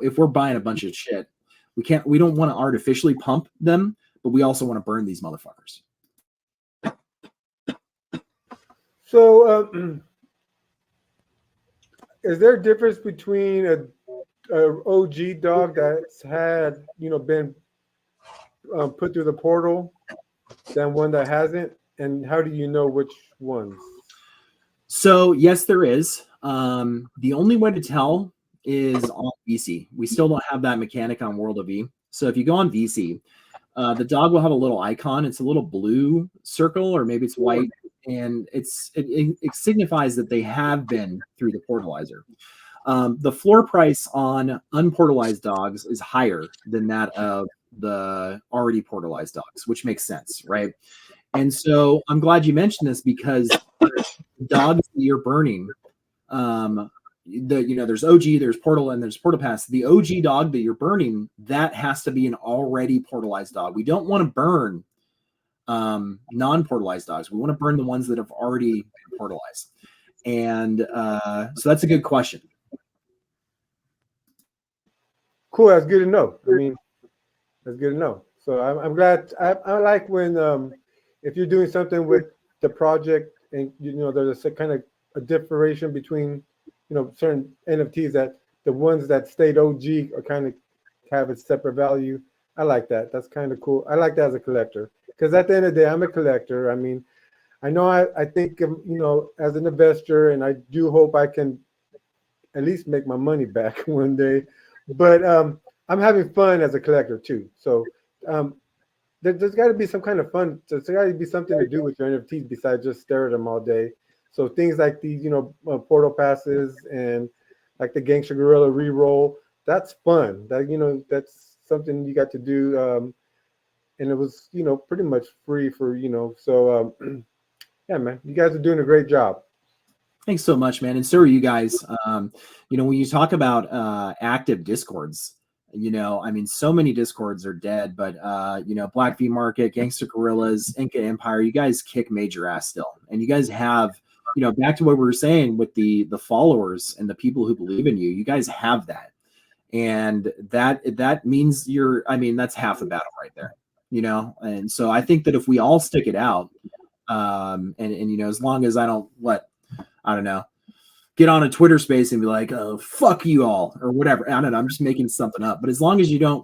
If we're buying a bunch of shit, we don't want to artificially pump them, but we also want to burn these motherfuckers.
So, is there a difference between a OG dog that's had, been put through the portal than one that hasn't? And how do you know which ones?
So yes, there is. The only way to tell is on VC. We still don't have that mechanic on World of E. So if you go on VC, the dog will have a little icon. It's a little blue circle, or maybe it's white, and it signifies that they have been through the portalizer. The floor price on unportalized dogs is higher than that of the already portalized dogs, which makes sense, right? And so I'm glad you mentioned this, because dogs that you're burning, there's OG, there's portal, and there's portal pass. The OG dog that you're burning, that has to be an already portalized dog. We don't want to burn non-portalized dogs. We want to burn the ones that have already been portalized. And so that's a good question.
Cool. That's good to know. I mean, that's good to know. So I'm glad. I like when if you're doing something with the project, and there's a kind of a differentiation between certain NFTs, that the ones that stayed OG are kind of have a separate value. I like that. That's kind of cool. I like that as a collector, because at the end of the day, I'm a collector. I mean, I know I think as an investor, and I do hope I can at least make my money back one day. But I'm having fun as a collector too. So there's got to be some kind of fun. There's got to be something to do with your NFTs besides just stare at them all day. So things like these, portal passes and like the Gangster Gorilla reroll, that's fun. That that's something you got to do, and it was pretty much free for So yeah, man, you guys are doing a great job.
Thanks so much, man. And so are you guys. When you talk about active Discords, so many Discords are dead, but Black V Market, Gangster Gorillas, Inca Empire, you guys kick major ass still. And you guys have, back to what we were saying with the followers and the people who believe in you, you guys have that. And that means that's half the battle right there, And so I think that if we all stick it out, and as long as I don't get on a Twitter space and be like, oh, fuck you all, or whatever. I don't know. I'm just making something up. But as long as you don't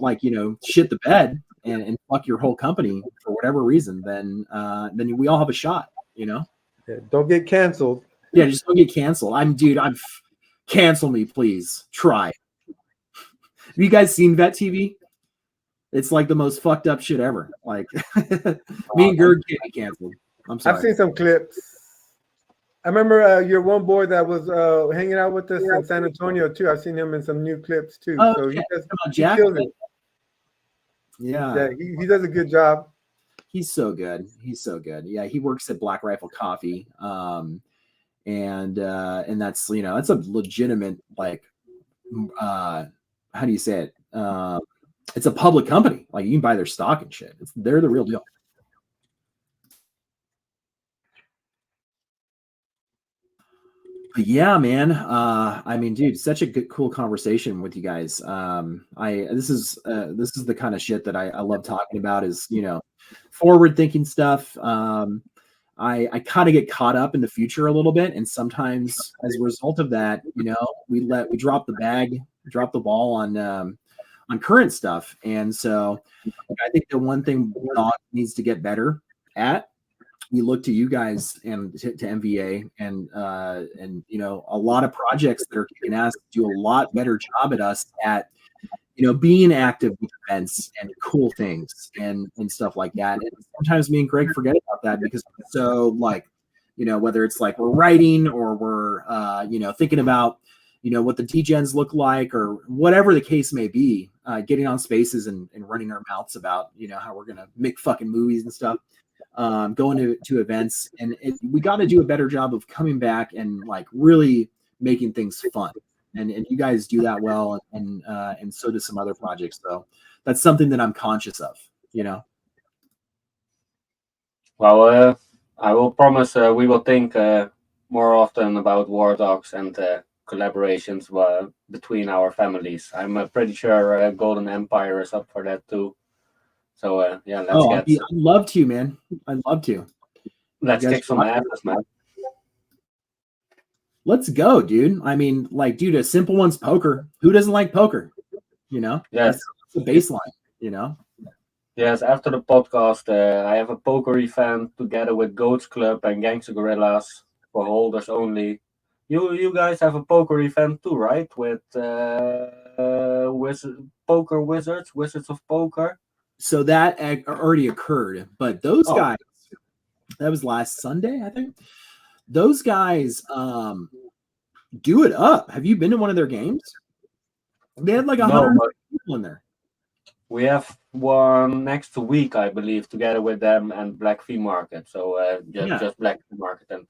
shit the bed and fuck your whole company for whatever reason, then we all have a shot, Yeah,
don't get canceled.
Yeah, just don't get canceled. Cancel me, please. Try. Have you guys seen Vet TV? It's like the most fucked up shit ever. Like me and Gerg can't be canceled. I'm sorry.
I've seen some clips. I remember your one boy that was hanging out with us in San Antonio too. I've seen him in some new clips too.
Oh,
so
yeah.
he kills it.
Yeah,
he does a good job.
He's so good. Yeah, he works at Black Rifle Coffee, and that's that's a legitimate how do you say it? It's a public company. Like you can buy their stock and shit. They're the real deal. But yeah, man. Dude, such a cool conversation with you guys. This is the kind of shit that I love talking about. Is forward thinking stuff. I kind of get caught up in the future a little bit, and sometimes as a result of that, we drop the ball on current stuff. And so I think the one thing dog needs to get better at we look to you guys and to MVA and a lot of projects that are kicking ass do a lot better job at us at being active with events and cool things and stuff like that. And sometimes me and Greg forget about that because so whether it's like we're writing or we're thinking about what the DegenZ look like or whatever the case may be, getting on spaces and running our mouths about how we're gonna make fucking movies and stuff, going to events, and we got to do a better job of coming back and like really making things fun. And you guys do that well, and so do some other projects. So that's something that I'm conscious of.
Well, I will promise we will think more often about VVardogs and collaborations between our families. I'm pretty sure Golden Empire is up for that too. So yeah,
I'd love to, man. I'd love to.
Let's kick some asses, man.
Let's go, dude. I mean, dude, a simple one's poker. Who doesn't like poker?
Yes,
that's the baseline.
Yes, after the podcast, I have a poker event together with Goats Club and Gangster Gorillas for holders only. You guys have a poker event too, right? With Poker Wizards of Poker.
So that already occurred, but those guys, that was last Sunday, I think. Those guys do it up. Have you been to one of their games? They had like 100 people in there.
We have one next week, I believe, together with them and Black Flea Market. So just Black Flea Market and.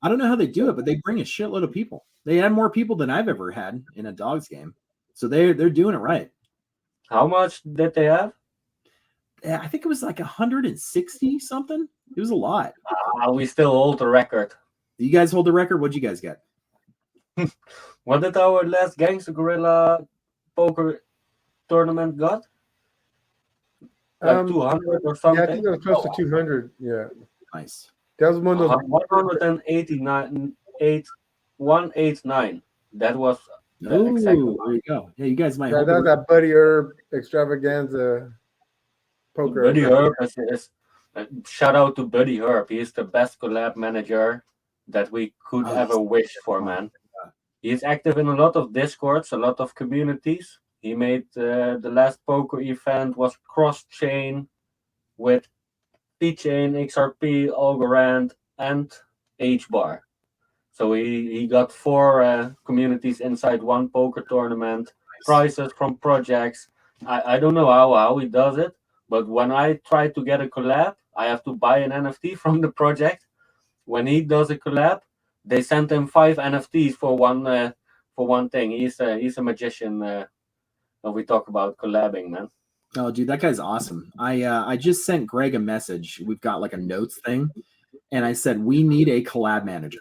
I don't know how they do it, but they bring a shitload of people. They had more people than I've ever had in a Dogs game, so they're doing it right.
How much did they have?
Yeah, I think it was like 160 something. It was a lot.
We still hold the record.
You guys hold the record? What'd you guys get?
What did our last Gangster Gorilla poker tournament got? Like 200 or something?
Yeah, I think it was close to 200. Yeah.
Nice.
That was one of those.
189. That was
the exact one. There you go. Yeah, you guys might.
That was that Buddy Herb extravaganza poker.
Buddy Herb is shout out to Buddy Herb. He's the best collab manager that we could ever wish for, man. He's active in a lot of Discords, a lot of communities. He made the last poker event was cross-chain with P-Chain, XRP, Algorand, and H-Bar. So he got 4 communities inside one poker tournament, prizes from projects. I don't know how he does it, but when I try to get a collab, I have to buy an NFT from the project. When he does a collab, they send him 5 NFTs for one thing. He's a magician when we talk about collabing, man.
Oh, dude, that guy's awesome. I just sent Greg a message. We've got like a notes thing, and I said we need a collab manager.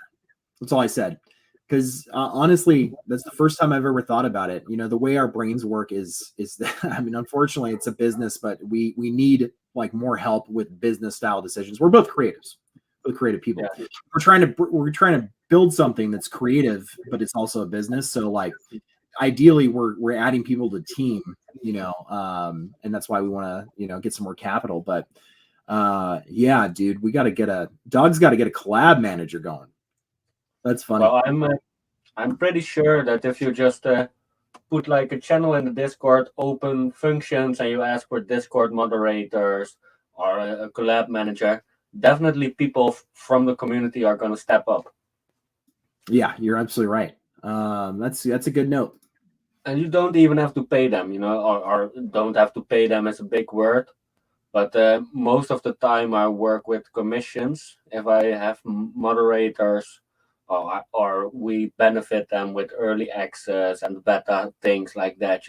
That's all I said. Because honestly, that's the first time I've ever thought about it. The way our brains work is that, I mean, unfortunately, it's a business, but we need like more help with business style decisions. We're both creatives, both creative people. Yeah. We're trying to build something that's creative, but it's also a business. So like, ideally, we're adding people to the team, and that's why we want to get some more capital. But yeah, dude, we got to get a collab manager going. That's funny.
Well, I'm pretty sure that if you just put like a channel in the Discord, open functions, and you ask for Discord moderators or a collab manager, definitely people from the community are going to step up.
Yeah, you're absolutely right. That's a good note.
And you don't even have to pay them, or don't have to pay them is a big word. But most of the time I work with commissions. If I have moderators, or we benefit them with early access and beta things like that,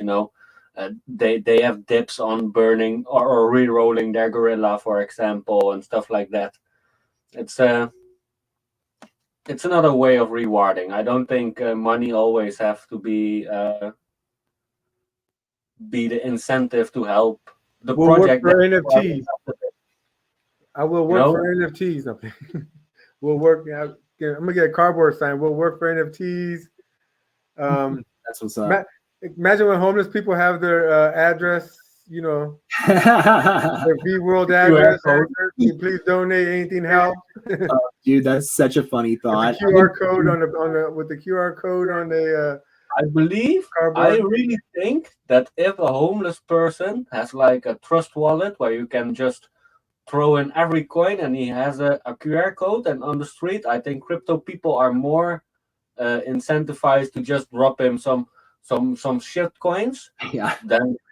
they have dips on burning or re-rolling their gorilla, for example, and stuff like that. It's another way of rewarding. I don't think money always have to be the incentive to help the project.
Work for NFTs. I will work for NFTs. We'll work out. I'm gonna get a cardboard sign. We'll work for NFTs.
That's what's up.
Imagine when homeless people have their address you know,
Oh,
their V-World address. Can you please donate anything help?
dude, that's such a funny thought.
The QR code on the with the QR code on the
I believe, I
cardboard.
really think that if a homeless person has like a trust wallet where you can just throw in every coin and he has a QR code, and on the street, I think crypto people are more incentivized to just drop him some shit coins
Yeah,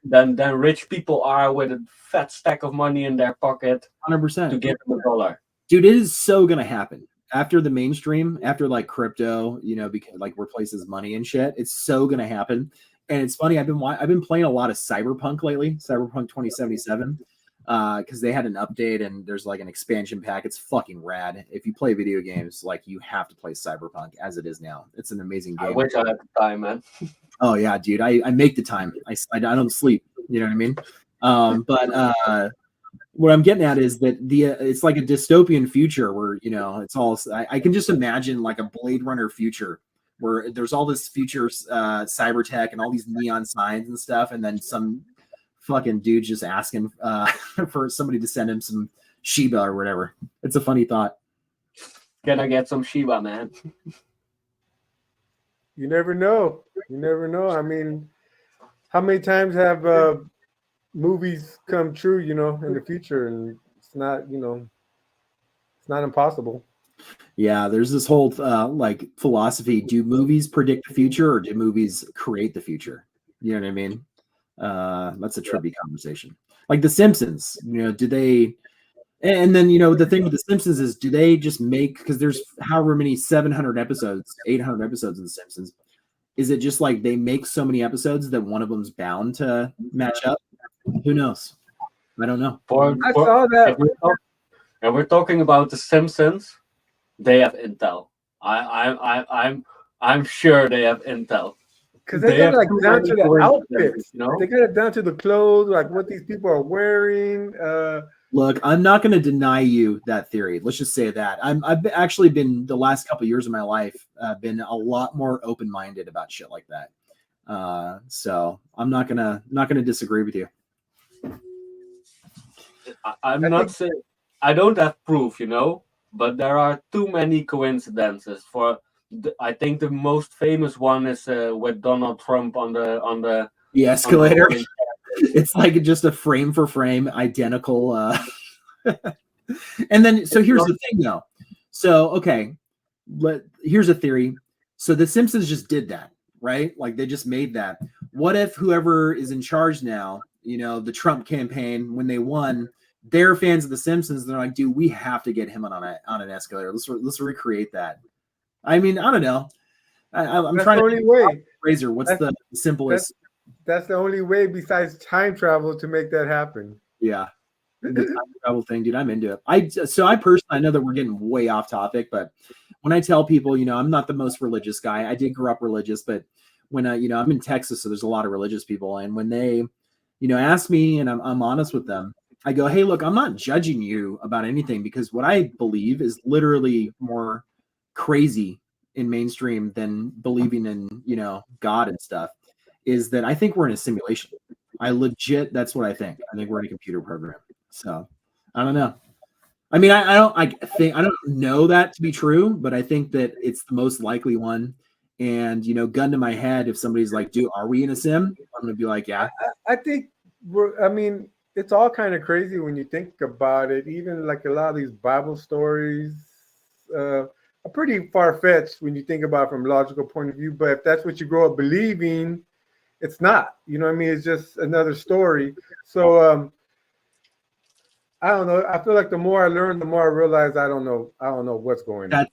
than rich people are with a fat stack of money in their pocket
100%.
to give him $1.
Dude, it is so gonna happen after the mainstream, after like crypto, you know, because like replaces money and shit. It's so gonna happen. And it's funny, I've been playing a lot of Cyberpunk lately, Cyberpunk 2077, because they had an update and there's like an expansion pack. It's fucking rad. If you play video games, like you have to play Cyberpunk as it is now. It's an amazing game.
I wish I had the time, man.
Oh yeah, dude, I make the time. I don't sleep. You know what I mean? But what I'm getting at is that it's like a dystopian future where, you know, it's all, I can just imagine like a Blade Runner future where there's all this future cyber tech and all these neon signs and stuff, and then some fucking dude just asking for somebody to send him some Shiba or whatever. It's a funny thought.
Can I get some Shiba, man?
You never know. You never know. I mean, how many times have movies come true, you know, in the future, and it's not, you know, it's not impossible.
Yeah, there's this whole like philosophy: do movies predict the future, or do movies create the future? You know what I mean? That's a trippy conversation. Like The Simpsons, you know, do they? And then, you know, the thing with The Simpsons is, do they just make, because there's however many 700 episodes, 800 episodes of The Simpsons. Is it just like they make so many episodes that one of them's bound to match up? Who knows? I don't know.
I saw that.
And we're talking about The Simpsons. They have intel. I'm sure they have intel.
Because they got it like down to the outfits,
you know?
They got it down to the clothes, like what these people are wearing.
Look, I'm not going to deny you that theory. Let's just say that I've actually been, the last couple of years of my life, been a lot more open-minded about shit like that. So I'm not gonna disagree with you.
I'm not saying I don't have proof, you know, but there are too many coincidences. I think the most famous one is with Donald Trump on the
escalator. It's like just a frame for frame identical. And then, so here's the thing, though. So okay, here's a theory. So The Simpsons just did that, right? Like they just made that. What if whoever is in charge now, you know, the Trump campaign, when they won, they're fans of The Simpsons. They're like, dude, we have to get him on an escalator. Let's recreate that. I mean, I don't know. I'm
that's
trying
the
to
only way.
Razor. What's the simplest?
That's the only way besides time travel to make that happen.
Yeah. The time travel thing, dude, I'm into it. I personally, I know that we're getting way off topic, but when I tell people, you know, I'm not the most religious guy. I did grow up religious, but when you know, I'm in Texas, so there's a lot of religious people, and when they, you know, ask me, and I'm honest with them, I go, hey, look, I'm not judging you about anything, because what I believe is literally more crazy in mainstream than believing in, you know, God and stuff. Is that I think we're in a simulation. That's what I think. I think we're in a computer program. So I don't know. I mean, I don't know that to be true, but I think that it's the most likely one. And, you know, gun to my head, if somebody's like, dude, are we in a sim? I'm gonna be like, yeah.
I think it's all kind of crazy when you think about it. Even like a lot of these Bible stories are pretty far-fetched when you think about it from a logical point of view. But if that's what you grow up believing, it's not. You know what I mean? It's just another story. So I don't know. I feel like the more I learn, the more I realize I don't know what's going on.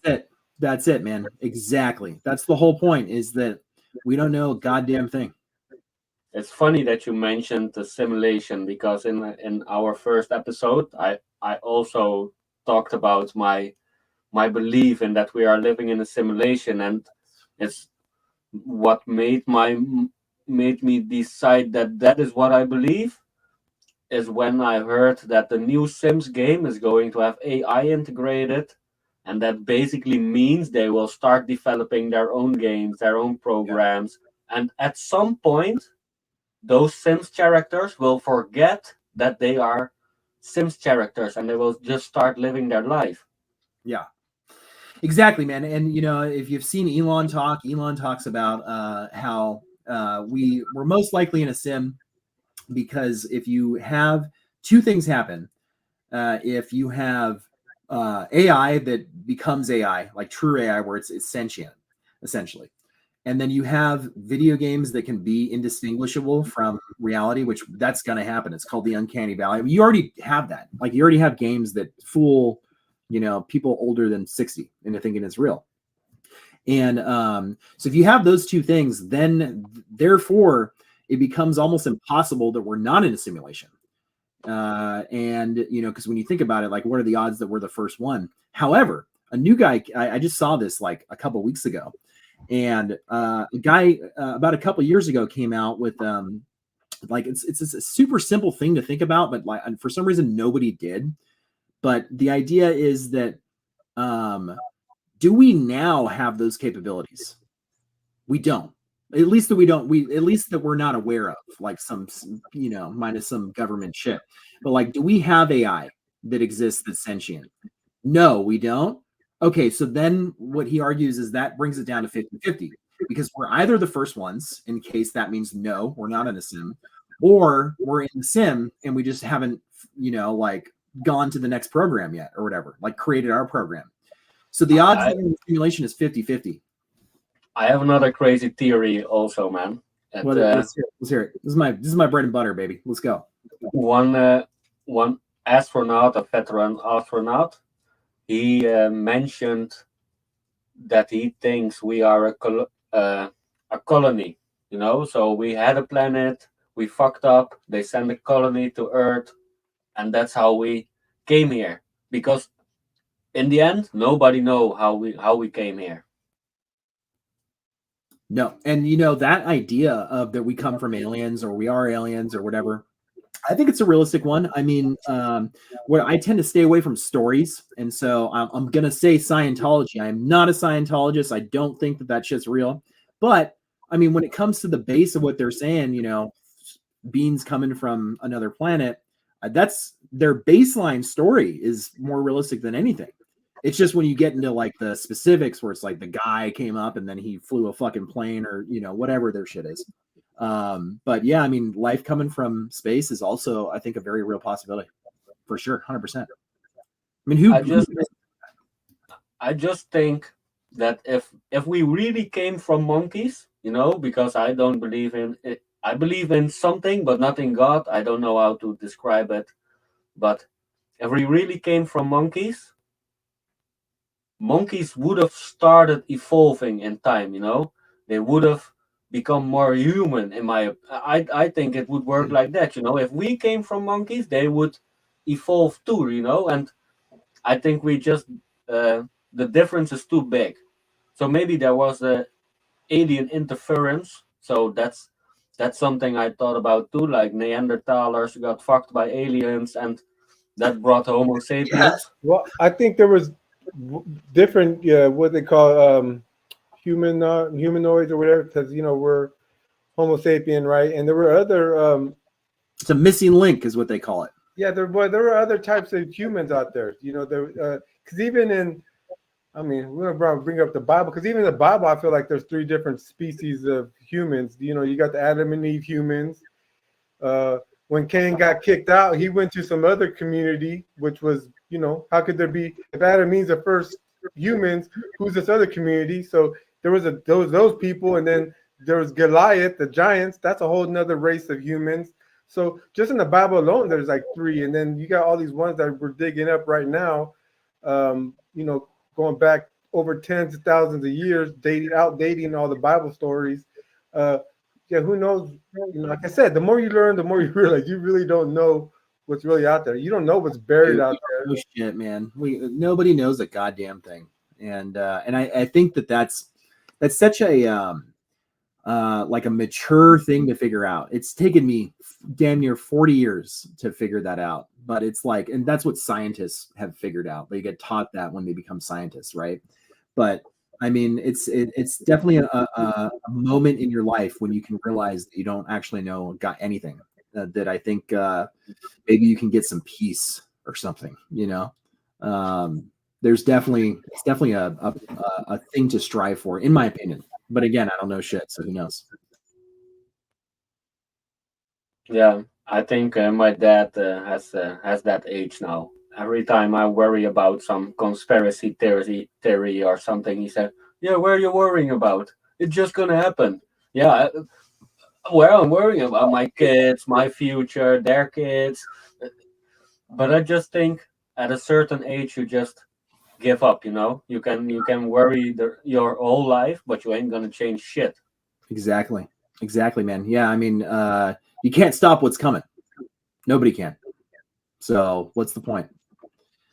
That's it, man. Exactly. That's the whole point, is that we don't know a goddamn thing.
It's funny that you mentioned the simulation, because in our first episode, I also talked about my belief in that we are living in a simulation, and it's what made me decide that is what I believe, is when I heard that the new Sims game is going to have AI integrated, and that basically means they will start developing their own games, their own programs, and at some point those Sims characters will forget that they are Sims characters, and they will just start living their life.
Yeah. Exactly, man. And if you've seen Elon talks about how we're most likely in a sim because if you have two things happen, if you have AI that becomes AI, like true AI, where it's sentient, essentially, and then you have video games that can be indistinguishable from reality, which that's going to happen. It's called the uncanny valley. I mean, you already have that. Like you already have games that fool people older than 60 into thinking it's real. And so if you have those two things, then therefore it becomes almost impossible that we're not in a simulation. And because when you think about it, like what are the odds that we're the first one? However, a new guy, I just saw this like a couple weeks ago, and a guy about a couple years ago came out with like it's a super simple thing to think about, but like for some reason nobody did. But the idea is that do we now have those capabilities? We don't. At least that we're not aware of, like some, minus some government shit. But like, do we have AI that exists that's sentient? No, we don't. Okay, so then what he argues is that brings it down to 50-50 because we're either the first ones, in case that means no, we're not in a sim, or we're in the sim and we just haven't, like gone to the next program yet or whatever, like created our program. So the odds that in the simulation is 50-50.
I have another crazy theory also, man.
Let's hear it. This is my bread and butter, baby. Let's go.
One astronaut, a veteran astronaut, he mentioned that he thinks we are a colony. So we had a planet, we fucked up, they sent a colony to Earth, and that's how we came here. Because in the end, nobody know how we came here.
No, and that idea of that we come from aliens or we are aliens or whatever, I think it's a realistic one. I mean, what I tend to stay away from stories, and so I'm gonna say Scientology. I am not a Scientologist. I don't think that shit's real. But I mean, when it comes to the base of what they're saying, beings coming from another planet, that's their baseline story is more realistic than anything. It's just when you get into like the specifics where it's like the guy came up and then he flew a fucking plane or whatever their shit is. But yeah, I mean, life coming from space is also, I think, a very real possibility for sure. 100%. I mean,
I just think that if we really came from monkeys, because I don't believe in it. I believe in something, but not in God. I don't know how to describe it. But if we really came from monkeys would have started evolving in time. They would have become more human. I think it would work like that. If we came from monkeys, they would evolve too. And I think we just the difference is too big. So maybe there was a alien interference. So that's something I thought about too. Like Neanderthalers got fucked by aliens, and that brought Homo sapiens.
Yes.
Well, I think there was different, what they call humanoids or whatever, because we're Homo sapien, right? And there were other.
It's a missing link, is what they call it.
Yeah, there were other types of humans out there. Because even in, I mean, we're gonna bring up the Bible, because even in the Bible, I feel like there's 3 different species of humans. You got the Adam and Eve humans. When Cain got kicked out, he went to some other community, which was, how could there be, if Adam means the first humans, who's this other community? So there was those people, and then there was Goliath, the giants. That's a whole nother race of humans. So just in the Bible alone, there's like 3, and then you got all these ones that we're digging up right now. Going back over tens of thousands of years, outdating all the Bible stories. Yeah, who knows? Like I said, the more you learn, the more you realize you really don't know what's really out there. You don't know what's buried out there.
Oh shit, man! Nobody knows a goddamn thing, and I think that's such a like a mature thing to figure out. It's taken me damn near 40 years to figure that out, but it's like, and that's what scientists have figured out. They get taught that when they become scientists, right? But I mean, it's definitely a moment in your life when you can realize that you don't actually got anything. That I think maybe you can get some peace or something. It's definitely a thing to strive for, in my opinion. But again, I don't know shit, so who knows?
Yeah, I think my dad has that age now. Every time I worry about some conspiracy theory or something, he said, "Yeah, what are you worrying about? It's just gonna happen." Yeah, well, I'm worrying about my kids, my future, their kids. But I just think at a certain age, you just give up. You can worry your whole life, but you ain't gonna change shit.
Exactly, man. Yeah, I mean, you can't stop what's coming. Nobody can. So what's the point?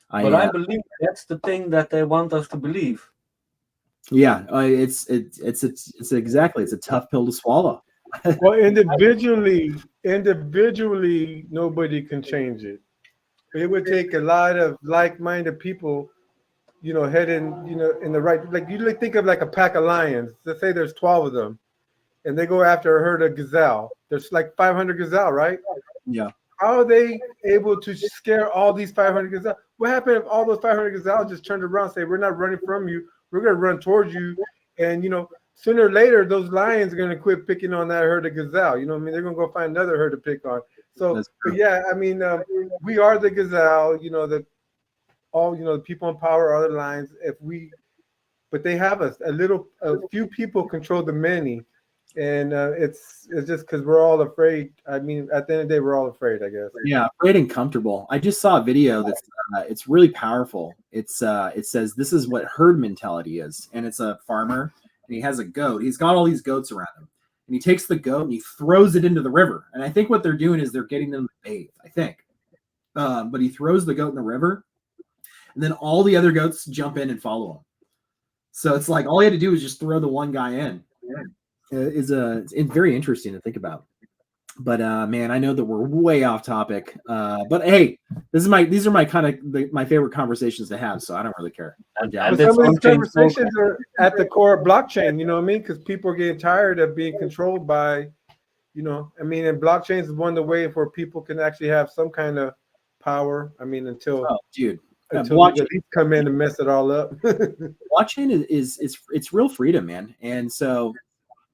But I believe that's the thing that they want us to believe.
Yeah, it's exactly. It's a tough pill to swallow.
Well, individually, nobody can change it. It would take a lot of like-minded people, heading, in the right. Like you think of like a pack of lions. Let's say there's 12 of them, and they go after a herd of gazelle. There's like 500 gazelle, right?
Yeah.
How are they able to scare all these 500 gazelle? What happened if all those 500 gazelle just turned around and say, "We're not running from you. We're going to run towards you," and sooner or later, those lions are going to quit picking on that herd of gazelle. You know what I mean? They're going to go find another herd to pick on. So, but yeah, I mean, we are the gazelle. The people in power are the lions. But they have us. A few people control the many, and it's just because we're all afraid. I mean, at the end of the day, we're all afraid, I guess.
Yeah, afraid and comfortable. I just saw a video that's it's really powerful. It says this is what herd mentality is, and it's a farmer. And he has a goat. He's got all these goats around him. And he takes the goat and he throws it into the river. And I think what they're doing is they're getting them to bathe, I think. But he throws the goat in the river. And then all the other goats jump in and follow him. So it's like all he had to do was just throw the one guy in. It's very interesting to think about. But man, I know that we're way off topic. But hey, these are my kind of my favorite conversations to have, so I don't really care.
And
some of these conversations are at the core of blockchain. You know what I mean? Because people are getting tired of being controlled by, and blockchains is one of the ways where people can actually have some kind of power. I mean, until blockchain come in and mess it all up.
Blockchain it's real freedom, man. And so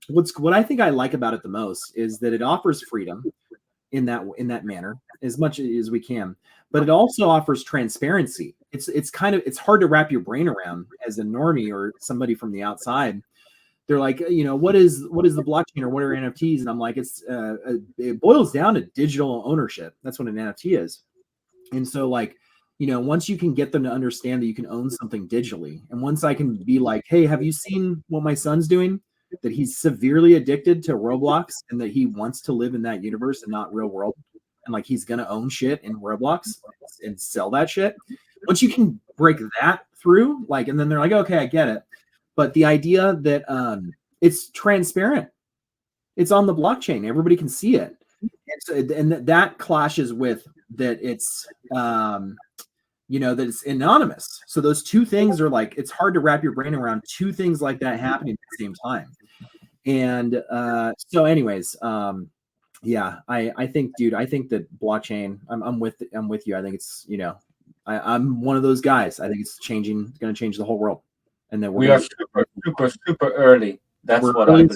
what I think I like about it the most is that it offers freedom in that manner as much as we can, but it also offers transparency. It's hard to wrap your brain around as a normie or somebody from the outside. They're like, what is the blockchain or what are NFTs? And I'm like, it boils down to digital ownership. That's what an NFT is. And so like, once you can get them to understand that you can own something digitally, and once I can be like, hey, have you seen what my son's doing? That he's severely addicted to Roblox and that he wants to live in that universe and not real world. And like, he's going to own shit in Roblox and sell that shit. Once you can break that through, like, and then they're like, okay, I get it. But the idea that it's transparent, it's on the blockchain, everybody can see it. And that clashes with that it's, that it's anonymous. So those two things are like, it's hard to wrap your brain around two things like that happening at the same time. And so anyways, yeah, I think that blockchain, I'm with you. I think it's, I'm one of those guys. I think it's going to change the whole world. And that
we are super early. That's what I believe.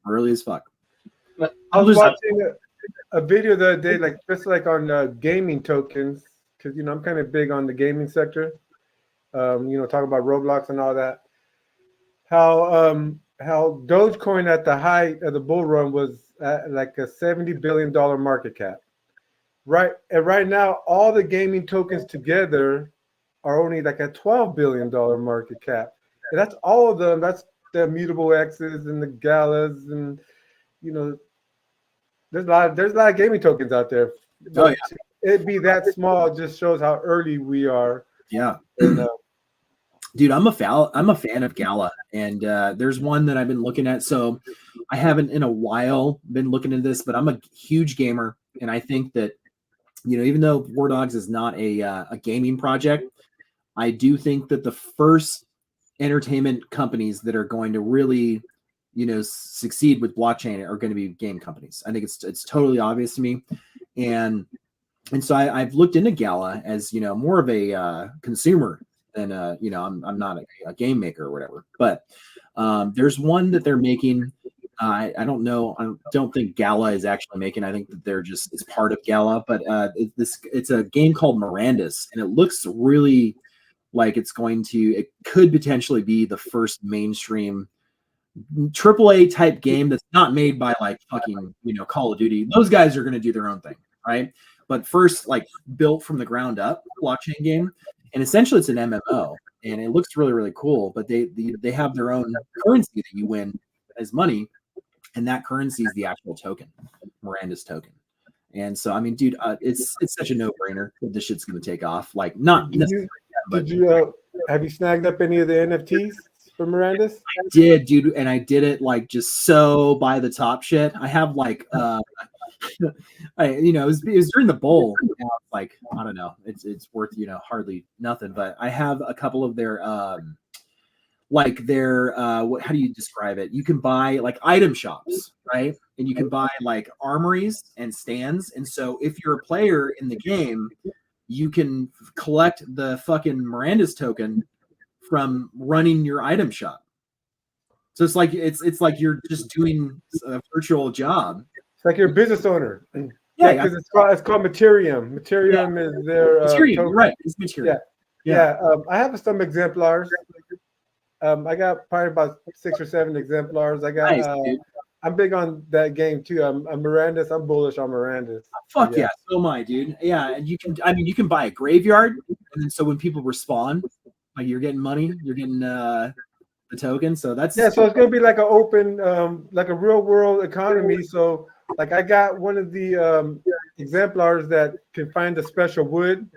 Early as fuck.
I was watching a video the other day, like just like on gaming tokens, because I'm kind of big on the gaming sector. Talking about Roblox and all that. How Dogecoin at the height of the bull run was at like a $70 billion market cap. Right, and right now all the gaming tokens together are only like a $12 billion market cap. And that's all of them. That's the Mutable X's and the Galas, and there's a lot of gaming tokens out there.
Oh yeah.
It'd be that small just shows how early we are.
Yeah.
And,
dude, I'm a fan of Gala, and there's one that I've been looking at. So I haven't in a while been looking at this, but I'm a huge gamer, and I think that even though VVardogs is not a gaming project, I do think that the first entertainment companies that are going to really, succeed with blockchain are going to be game companies. I think it's totally obvious to me. And so I've looked into Gala as, more of a consumer than, I'm not a game maker or whatever. But there's one that they're making. I don't know. I don't think Gala is actually making. I think that it's part of Gala. But it's a game called Miranda's, and it looks really like it could potentially be the first mainstream AAA type game that's not made by like fucking, Call of Duty. Those guys are going to do their own thing, right? But first, like built from the ground up blockchain game. And essentially it's an MMO, and it looks really, really cool. But they have their own currency that you win as money, and that currency is the actual token, Miranda's token. And so, I mean, dude, it's such a no-brainer that this shit's going to take off. Like, not necessarily.
Have you snagged up any of the NFTs for Miranda's?
I did, dude, and I did it like just so by the top shit. I have like, it was during the bowl. And I was like, I don't know, it's worth hardly nothing. But I have a couple of their how do you describe it? You can buy like item shops, right? And you can buy like armories and stands. And so if you're a player in the game, you can collect the fucking Miranda's token from running your item shop. So it's like you're just doing a virtual job.
It's like you're a business owner.
Yeah,
because it's called Materium. Materium is their
Materium, right? It's Materium.
Yeah. I have some exemplars. I got probably about 6 or 7 exemplars. I got.
Nice,
I'm big on that game too. I'm Miranda's. I'm bullish on Miranda's.
Fuck yeah, so am I, dude. Yeah, and you can buy a graveyard, and then so when people respawn, like you're getting money, you're getting the token. So that's
so it's gonna be like an open, like a real world economy. So like I got one of the exemplars that can find the special wood.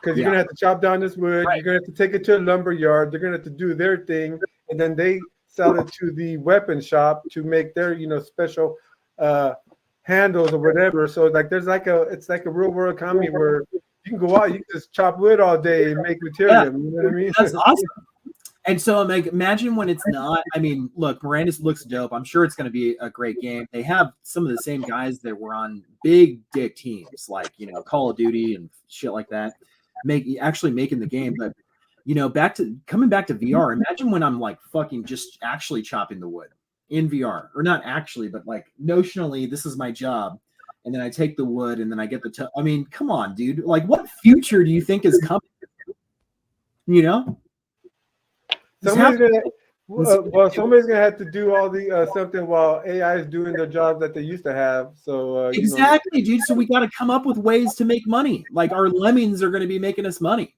Because you're gonna have to chop down this wood, right. You're gonna have to take it to a lumber yard. They're gonna have to do their thing, and then they sell it to the weapon shop to make their special handles or whatever. So like it's like a real world economy where you can go out, you can just chop wood all day and make material. You know what I mean?
That's awesome. And so like imagine when it's not. I mean, look, Miranda's looks dope. I'm sure it's going to be a great game. They have some of the same guys that were on big dick teams like Call of Duty and shit like that. Actually making the game, but coming back to VR. Imagine when I'm like fucking just actually chopping the wood in VR, or not actually, but like notionally, this is my job, and then I take the wood and then I get the. I mean, come on, dude. Like, what future do you think is coming?
Somebody's gonna have to do all the something while AI is doing their jobs that they used to have. So
exactly, dude. So we got to come up with ways to make money. Like our lemmings are going to be making us money.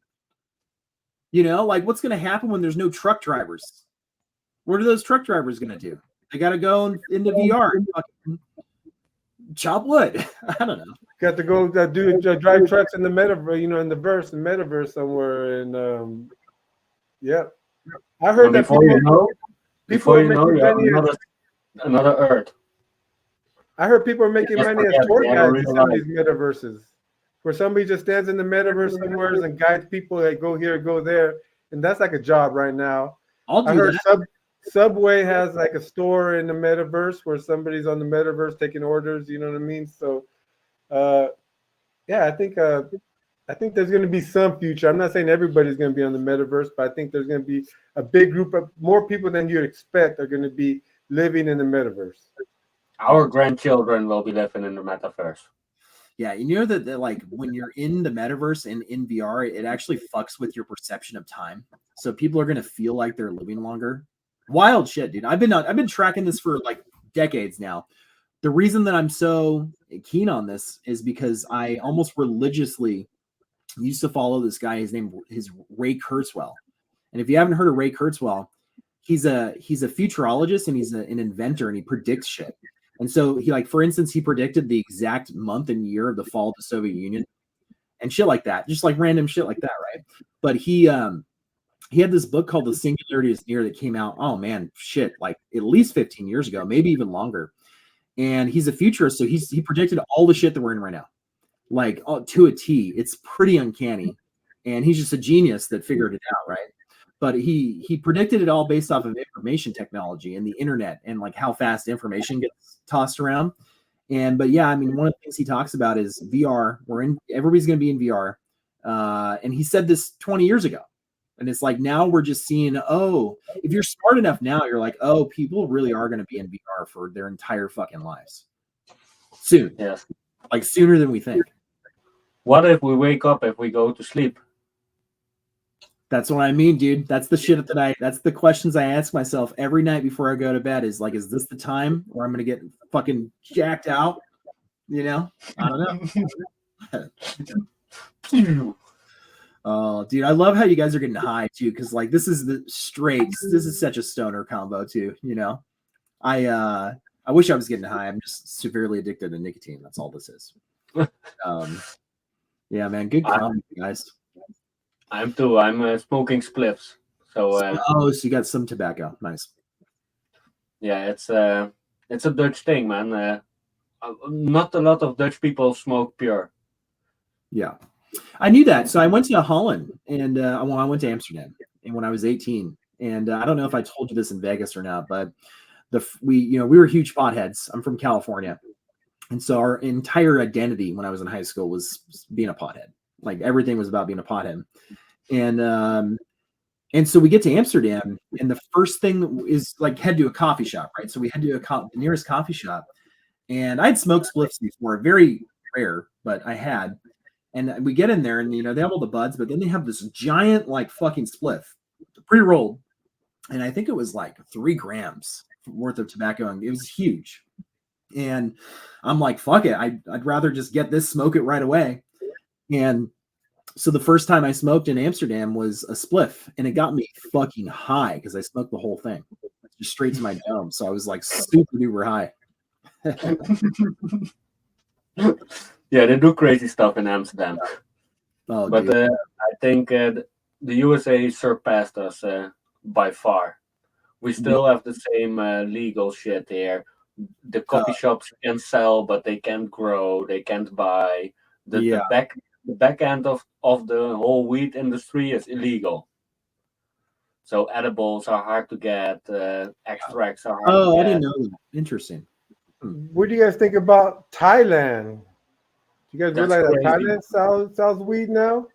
Like what's going to happen when there's no truck drivers? What are those truck drivers going to do? They got to go into VR and fucking chop wood. I don't know.
Got to go drive trucks in the metaverse, in the metaverse somewhere, and I heard that
before you know, another Earth.
I heard people are making money as tour guides in some of these metaverses, where somebody just stands in the metaverse somewhere and guides people that go here, go there, and that's like a job right now. I heard Subway has like a store in the metaverse where somebody's on the metaverse taking orders. You know what I mean? So, I think there's going to be some future. I'm not saying everybody's going to be on the metaverse, but I think there's going to be a big group of more people than you'd expect are going to be living in the metaverse.
Our grandchildren will be living in the metaverse.
Yeah, that like when you're in the metaverse and in VR, it actually fucks with your perception of time. So people are going to feel like they're living longer. Wild shit, dude. I've been tracking this for like decades now. The reason that I'm so keen on this is because I almost religiously used to follow this guy. His name is Ray Kurzweil. And if you haven't heard of Ray Kurzweil, he's a futurologist and he's an inventor and he predicts shit. And so for instance, he predicted the exact month and year of the fall of the Soviet Union and shit like that, just like random shit like that, right? But he had this book called The Singularity is Near that came out, like at least 15 years ago, maybe even longer. And he's a futurist, so he predicted all the shit that we're in right now, to a T. It's pretty uncanny, and he's just a genius that figured it out, right? but he predicted it all based off of information technology and the internet and like how fast information gets tossed around. But yeah, I mean, one of the things he talks about is VR. Everybody's going to be in VR. And he said this 20 years ago. And it's like, now we're just seeing, if you're smart enough now, you're like, people really are going to be in VR for their entire fucking lives. Soon.
Yes.
Like sooner than we think.
What if we wake up if we go to sleep?
That's what I mean, dude. That's the shit that's the questions I ask myself every night before I go to bed is like, is this the time where I'm going to get fucking jacked out? You know? I don't know. Oh, dude, I love how you guys are getting high too, because like this is such a stoner combo too, you know. I wish I was getting high. I'm just severely addicted to nicotine. That's all this is. Yeah, man, good combo, guys.
I'm too. I'm smoking spliffs. So
so you got some tobacco. Nice.
Yeah, it's a Dutch thing, man. Not a lot of Dutch people smoke pure.
Yeah. I knew that. So I went to Holland and I went to Amsterdam and when I was 18. And I don't know if I told you this in Vegas or not, but we were huge potheads. I'm from California. And so our entire identity when I was in high school was being a pothead. Like everything was about being a pothead. And so we get to Amsterdam and the first thing is like head to a coffee shop, right? So we head to the nearest coffee shop and I'd smoked spliffs before, very rare, but I had. And we get in there and, they have all the buds, but then they have this giant, like, fucking spliff, pre-rolled. And I think it was like 3 grams worth of tobacco. And it was huge. And I'm like, fuck it. I'd rather just get this, smoke it right away. And so the first time I smoked in Amsterdam was a spliff. And it got me fucking high because I smoked the whole thing. Just straight to my dome. So I was like super duper high.
Yeah, they do crazy stuff in Amsterdam. But I think the USA surpassed us by far. We still have the same legal shit here. The coffee shops can sell, but they can't grow, they can't buy. The back end of the whole weed industry is illegal. So edibles are hard to get, extracts are hard to get.
I didn't know that. Interesting.
What do you guys think about Thailand? You guys realize that Thailand sells weed now?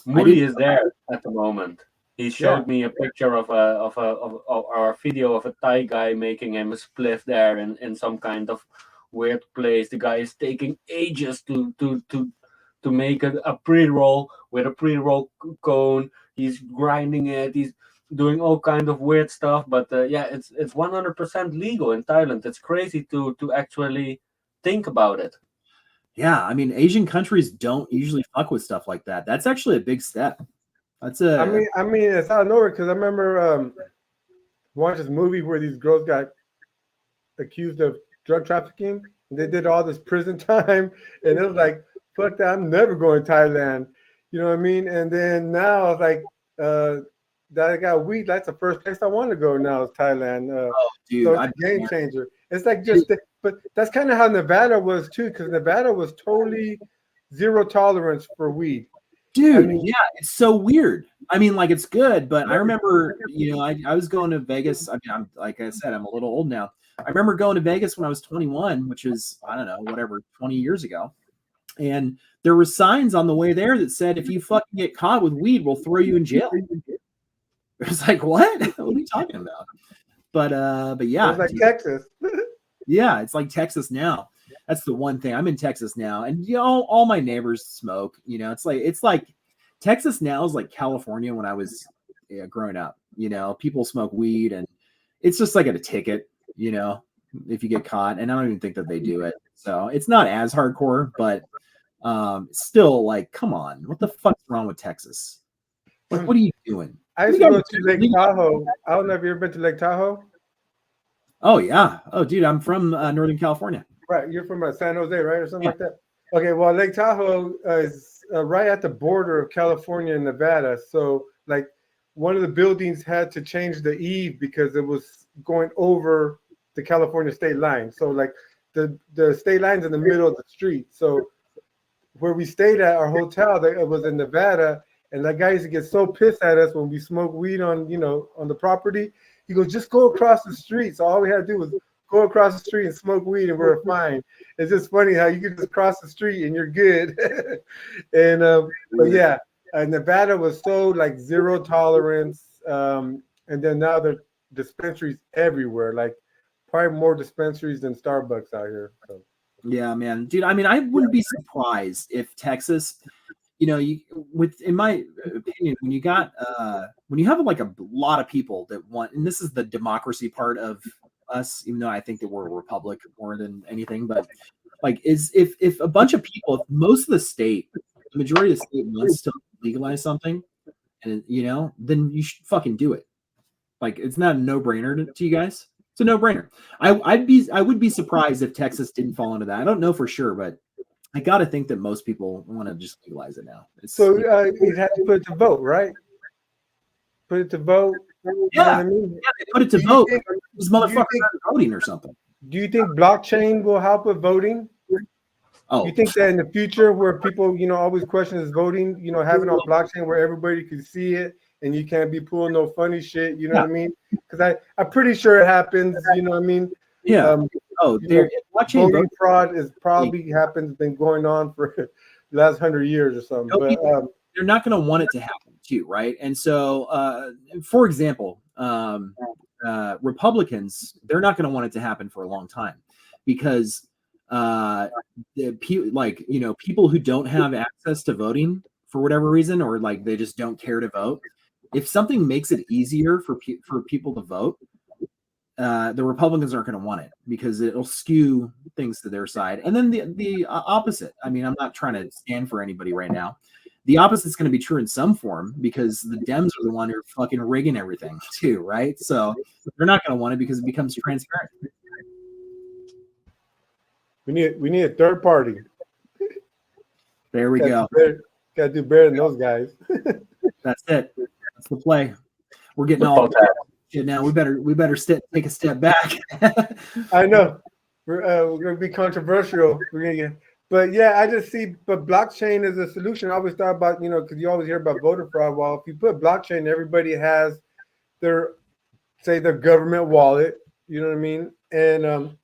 Moelie is there at the moment. He showed me a picture of a video of a Thai guy making him a spliff there in some kind of weird place. The guy is taking ages to make a pre-roll with a pre-roll cone. He's grinding it. He's doing all kind of weird stuff. But it's 100% legal in Thailand. It's crazy to actually think about it.
Yeah, I mean, Asian countries don't usually fuck with stuff like that. That's actually a big step. That's a.
I mean, it's out of nowhere because I remember watching this movie where these girls got accused of drug trafficking. And they did all this prison time, and it was like, fuck that, I'm never going to Thailand. You know what I mean? And then now it's like that I got weed. That's the first place I want to go now is Thailand.
Dude,
so it's a game changer. It's like but that's kind of how Nevada was too, because Nevada was totally zero tolerance for weed.
Dude, yeah, it's so weird. I mean, like it's good, but I remember, I was going to Vegas. I mean, like I said, I'm a little old now. I remember going to Vegas when I was 21, which is, I don't know, 20 years ago. And there were signs on the way there that said, if you fucking get caught with weed, we'll throw you in jail. It was like, what? What are you talking about? But yeah.
It's like Texas.
Yeah, it's like Texas now. That's the one thing. I'm in Texas now, and all my neighbors smoke. It's like Texas now is like California when I was growing up. People smoke weed, and it's just like a ticket. If you get caught, and I don't even think that they do it. So it's not as hardcore, but still, like, come on, what the fuck's wrong with Texas? Like, what are you doing?
I used to go to Lake Tahoe. I don't know if you ever been to Lake Tahoe.
Oh yeah. Oh, dude, I'm from Northern California.
Right, you're from San Jose, right, or something like that. Okay, well, Lake Tahoe is right at the border of California and Nevada. So, like, one of the buildings had to change the eave because it was going over the California state line. So, like, the state line's in the middle of the street. So, where we stayed at our hotel, it was in Nevada, And that guy used to get so pissed at us when we smoke weed on, on the property. He goes, just go across the street. So all we had to do was go across the street and smoke weed and we're fine. It's just funny how you can just cross the street and you're good. And but yeah, Nevada was so like zero tolerance. And then now there are dispensaries everywhere, like probably more dispensaries than Starbucks out here. So.
Yeah, man, dude. I mean, I wouldn't be surprised if Texas, in my opinion, when you have like a lot of people that want, and this is the democracy part of us, even though I think that we're a republic more than anything, but like if a bunch of people, if most of the state, the majority of the state wants to legalize something, and then you should fucking do it. Like, it's not a no-brainer to you guys. It's a no-brainer. I would be surprised if Texas didn't fall into that. I don't know for sure, but I got to think that most people want to just legalize it now.
So you have to put it to vote, right? Put it to vote.
Yeah,
you know what I mean?
Yeah, they put it to vote. These motherfuckers are voting or something.
Do you think blockchain will help with voting?
Oh,
you think that in the future, where people, always question is voting, having on blockchain where everybody can see it and you can't be pulling no funny shit, you know what I mean? Because I'm pretty sure it happens, you know what I mean?
Yeah.
Blockchain voting fraud is probably been going on for the last 100 years or something. But
they're not going to want it to happen too, right? And so, for example, Republicans, they're not going to want it to happen for a long time because people who don't have access to voting for whatever reason, or like they just don't care to vote, if something makes it easier for people to vote, the Republicans aren't going to want it because it'll skew things to their side. And then the opposite. I mean, I'm not trying to stand for anybody right now. The opposite is going to be true in some form because the Dems are the one who are fucking rigging everything too, right? So they're not going to want it because it becomes transparent.
We need a third party.
There we go.
Got to do better than those guys.
That's it. That's the play. We're getting all shit now. We better take a step back.
I know. We're going to be controversial. But yeah, I just see, but blockchain is a solution. I always thought about, because you always hear about voter fraud. Well, if you put blockchain, everybody has their government wallet, you know what I mean? And,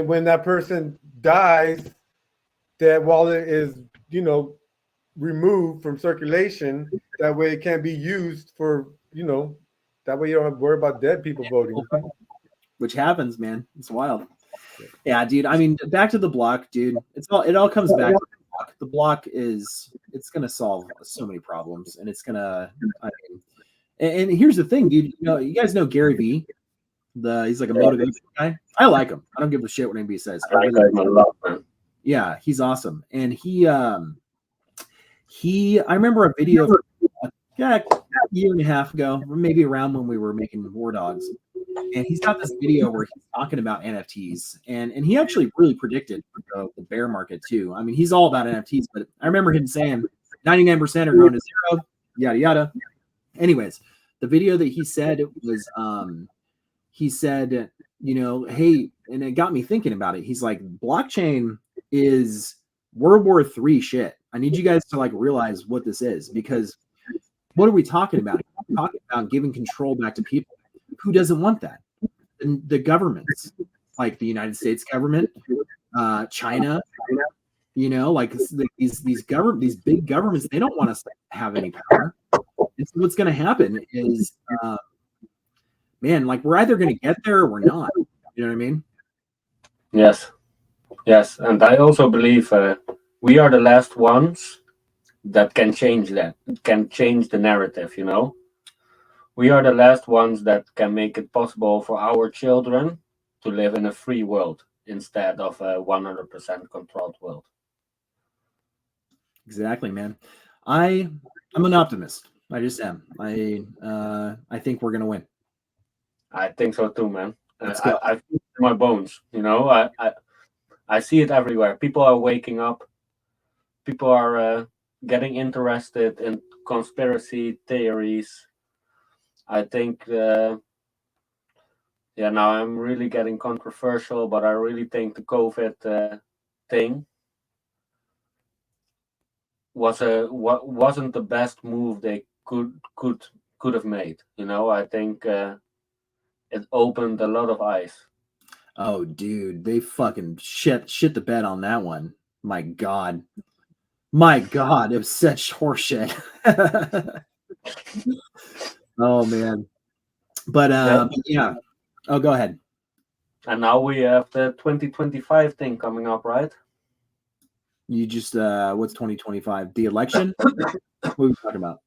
when that person dies, that wallet is, removed from circulation. That way it can't be used for, that way you don't have to worry about dead people voting.
Which happens, man. It's wild. Yeah, dude. I mean, back to the block, dude. It all comes back to the block. The block it's gonna solve so many problems, and it's gonna. And here's the thing, dude. You guys know Gary Vee. He's like a motivational guy. I like him. I don't give a shit what anybody says.
I like him a lot, man.
Yeah, he's awesome. And I remember a video a year and a half ago, maybe around when we were making VVardogs. And he's got this video where he's talking about NFTs, and he actually really predicted the bear market too. I mean, he's all about NFTs, but I remember him saying 99% are going to zero, yada yada. Anyways, the video that he said was, he said, hey, and it got me thinking about it. He's like, blockchain is World War III shit. I need you guys to like realize what this is, because what are we talking about? We're talking about giving control back to people. Who doesn't want that? And the governments, like the United States government, China, like these big governments, they don't want us to have any power. And so what's going to happen is, man, like we're either going to get there or we're not. You know what I mean?
Yes, and I also believe we are the last ones that can change that, can change the narrative. We are the last ones that can make it possible for our children to live in a free world instead of a 100% controlled world.
Exactly, man. I'm an optimist. I just am. I think we're gonna win.
I think so too, man.
Let's go.
I feel it in my bones. I see it everywhere. People are waking up. People are getting interested in conspiracy theories. I think, now I'm really getting controversial, but I really think the COVID thing wasn't the best move they could have made. You know, I think it opened a lot of eyes.
Oh, dude, they fucking shit the bed on that one. My God, it was such horseshit. Oh man, but yeah. Oh, go ahead.
And now we have the 2025 thing coming up, right?
You just what's 2025? The election? What are we talking about?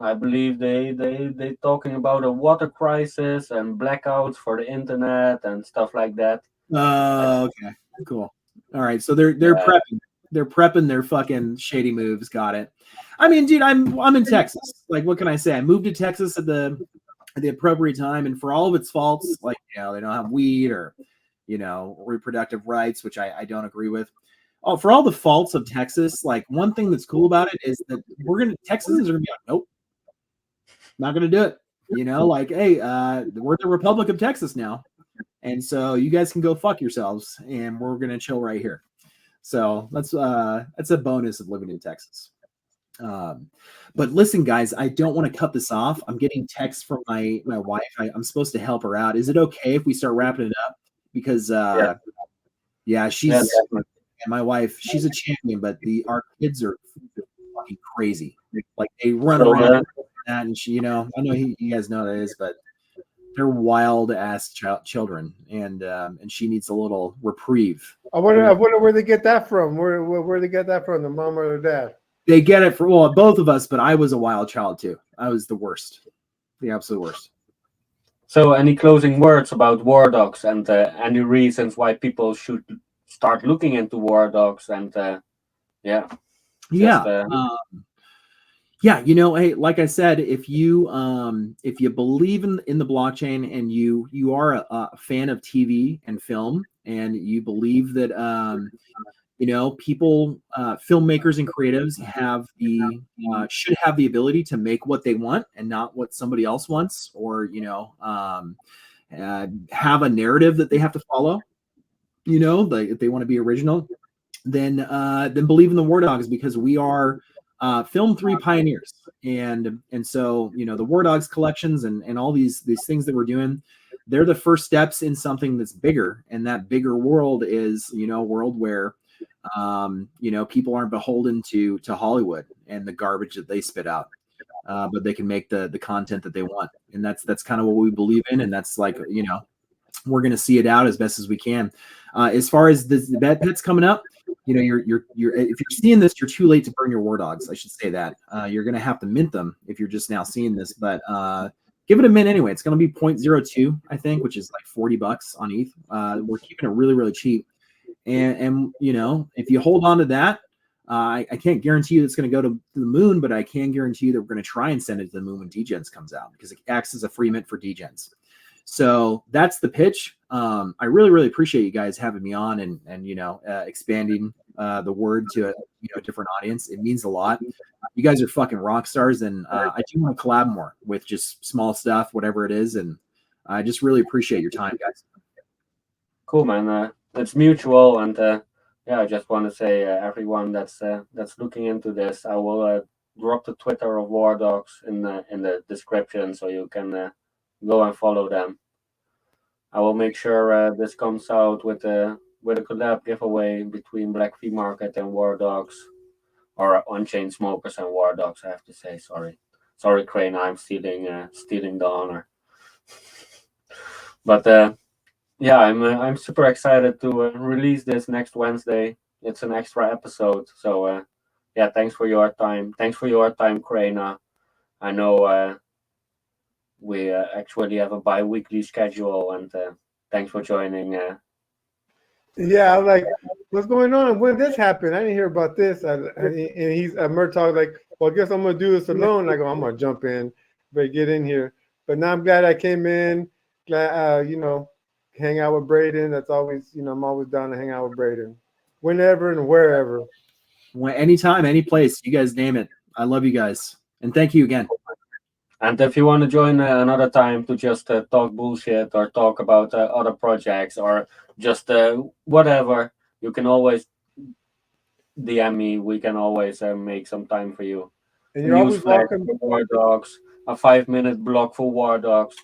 I believe they talking about a water crisis and blackouts for the internet and stuff like that.
Okay, cool. All right, so they're prepping. They're prepping their fucking shady moves. Got it. I mean, dude, I'm in Texas. Like, what can I say? I moved to Texas at the appropriate time, and for all of its faults, like, you know, they don't have weed or, you know, reproductive rights, which I don't agree with. Oh, for all the faults of Texas, like, one thing that's cool about it is that Texans are gonna be like, nope, not gonna do it. You know, like, hey, we're the Republic of Texas now, and so you guys can go fuck yourselves, and we're gonna chill right here. So that's a bonus of living in Texas. But listen, guys, I don't want to cut this off. I'm getting texts from my wife. I'm supposed to help her out. Is it okay if we start wrapping it up? Because she's my wife. She's a champion, but our kids are fucking crazy. Like, they run around and that, and she, you know, I know you guys know what it is, but they're wild ass children, and she needs a little reprieve.
I wonder where they get that from. Where they get that from? The mom or the dad?
They get it for both of us, but I was a wild child too. I was the worst, the absolute worst.
So, any closing words about war dogs and any reasons why people should start looking into war dogs and
you know, hey, like I said, if you believe in the blockchain and you are a fan of TV and film, and you believe that you know, people, filmmakers and creatives should have the ability to make what they want and not what somebody else wants, or, you know, have a narrative that they have to follow. You know, like, if they want to be original, then believe in the VVardogs, because we are Film 3 pioneers, and so, you know, the VVardogs collections and all these things that we're doing, they're the first steps in something that's bigger, and that bigger world is, you know, a world where you know, people aren't beholden to Hollywood and the garbage that they spit out, but they can make the content that they want, and that's kind of what we believe in, and that's, like, you know, we're going to see it out as best as we can. As far as the VETPets coming up, you know, you're if you're seeing this, you're too late to burn your VVardogs. I should say that. You're going to have to mint them if you're just now seeing this, but give it a mint anyway. It's going to be 0.02, I think, which is like $40 on ETH. We're keeping it really, really cheap. And you know, if you hold on to that, I can't guarantee you it's going to go to the moon, but I can guarantee you that we're going to try and send it to the moon when DegenZ comes out, because it acts as a free mint for DegenZ. So that's the pitch. I really, really appreciate you guys having me on and you know, expanding the word to a different audience. It means a lot. You guys are fucking rock stars, and I do want to collab more with just small stuff, whatever it is, and I just really appreciate your time, guys.
Cool, man. It's mutual, and I just want to say, everyone that's looking into this, I will drop the Twitter of VVardogs in the description, so you can go and follow them. I will make sure this comes out with a collab giveaway between Black Flea Market and VVardogs, or on-chain Smokerz and VVardogs. I have to say, sorry, Krana, I'm stealing the honor. But I'm super excited to release this next Wednesday. It's an extra episode, so thanks for your time. Thanks for your time, Krana. I know we actually have a bi-weekly schedule, and thanks for joining.
Yeah, I'm like, what's going on? When did this happen? I didn't hear about this. And he's Murtagh, like, well, I guess I'm gonna do this alone. I go, I'm gonna jump in, but get in here. But now I'm glad I came in. Glad, you know, hang out with Braden. That's always, you know, I'm always down to hang out with Braden, whenever and wherever.
Anytime, any place, you guys name it. I love you guys, and thank you again.
And if you want to join another time to just talk bullshit or talk about other projects or just whatever, you can always DM me. We can always make some time for you.
And
A
you're always
newsflash
welcome.
for War Dogs, a 5-minute blog for War Dogs,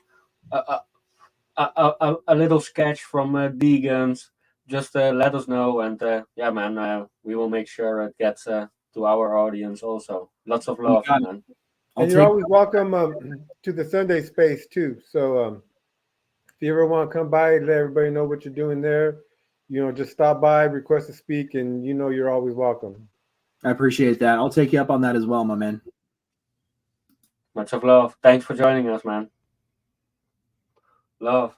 a little sketch from DegenZ. Just let us know, and yeah, man, we will make sure it gets to our audience also. Lots of love,
got it.
man.
And you're always welcome to the Sunday space too. So if you ever want to come by, let everybody know what you're doing there. Just stop by, request to speak, and you're always welcome.
I appreciate that. I'll take you up on that as well, my man.
Much of love. Thanks for joining us, man. Love.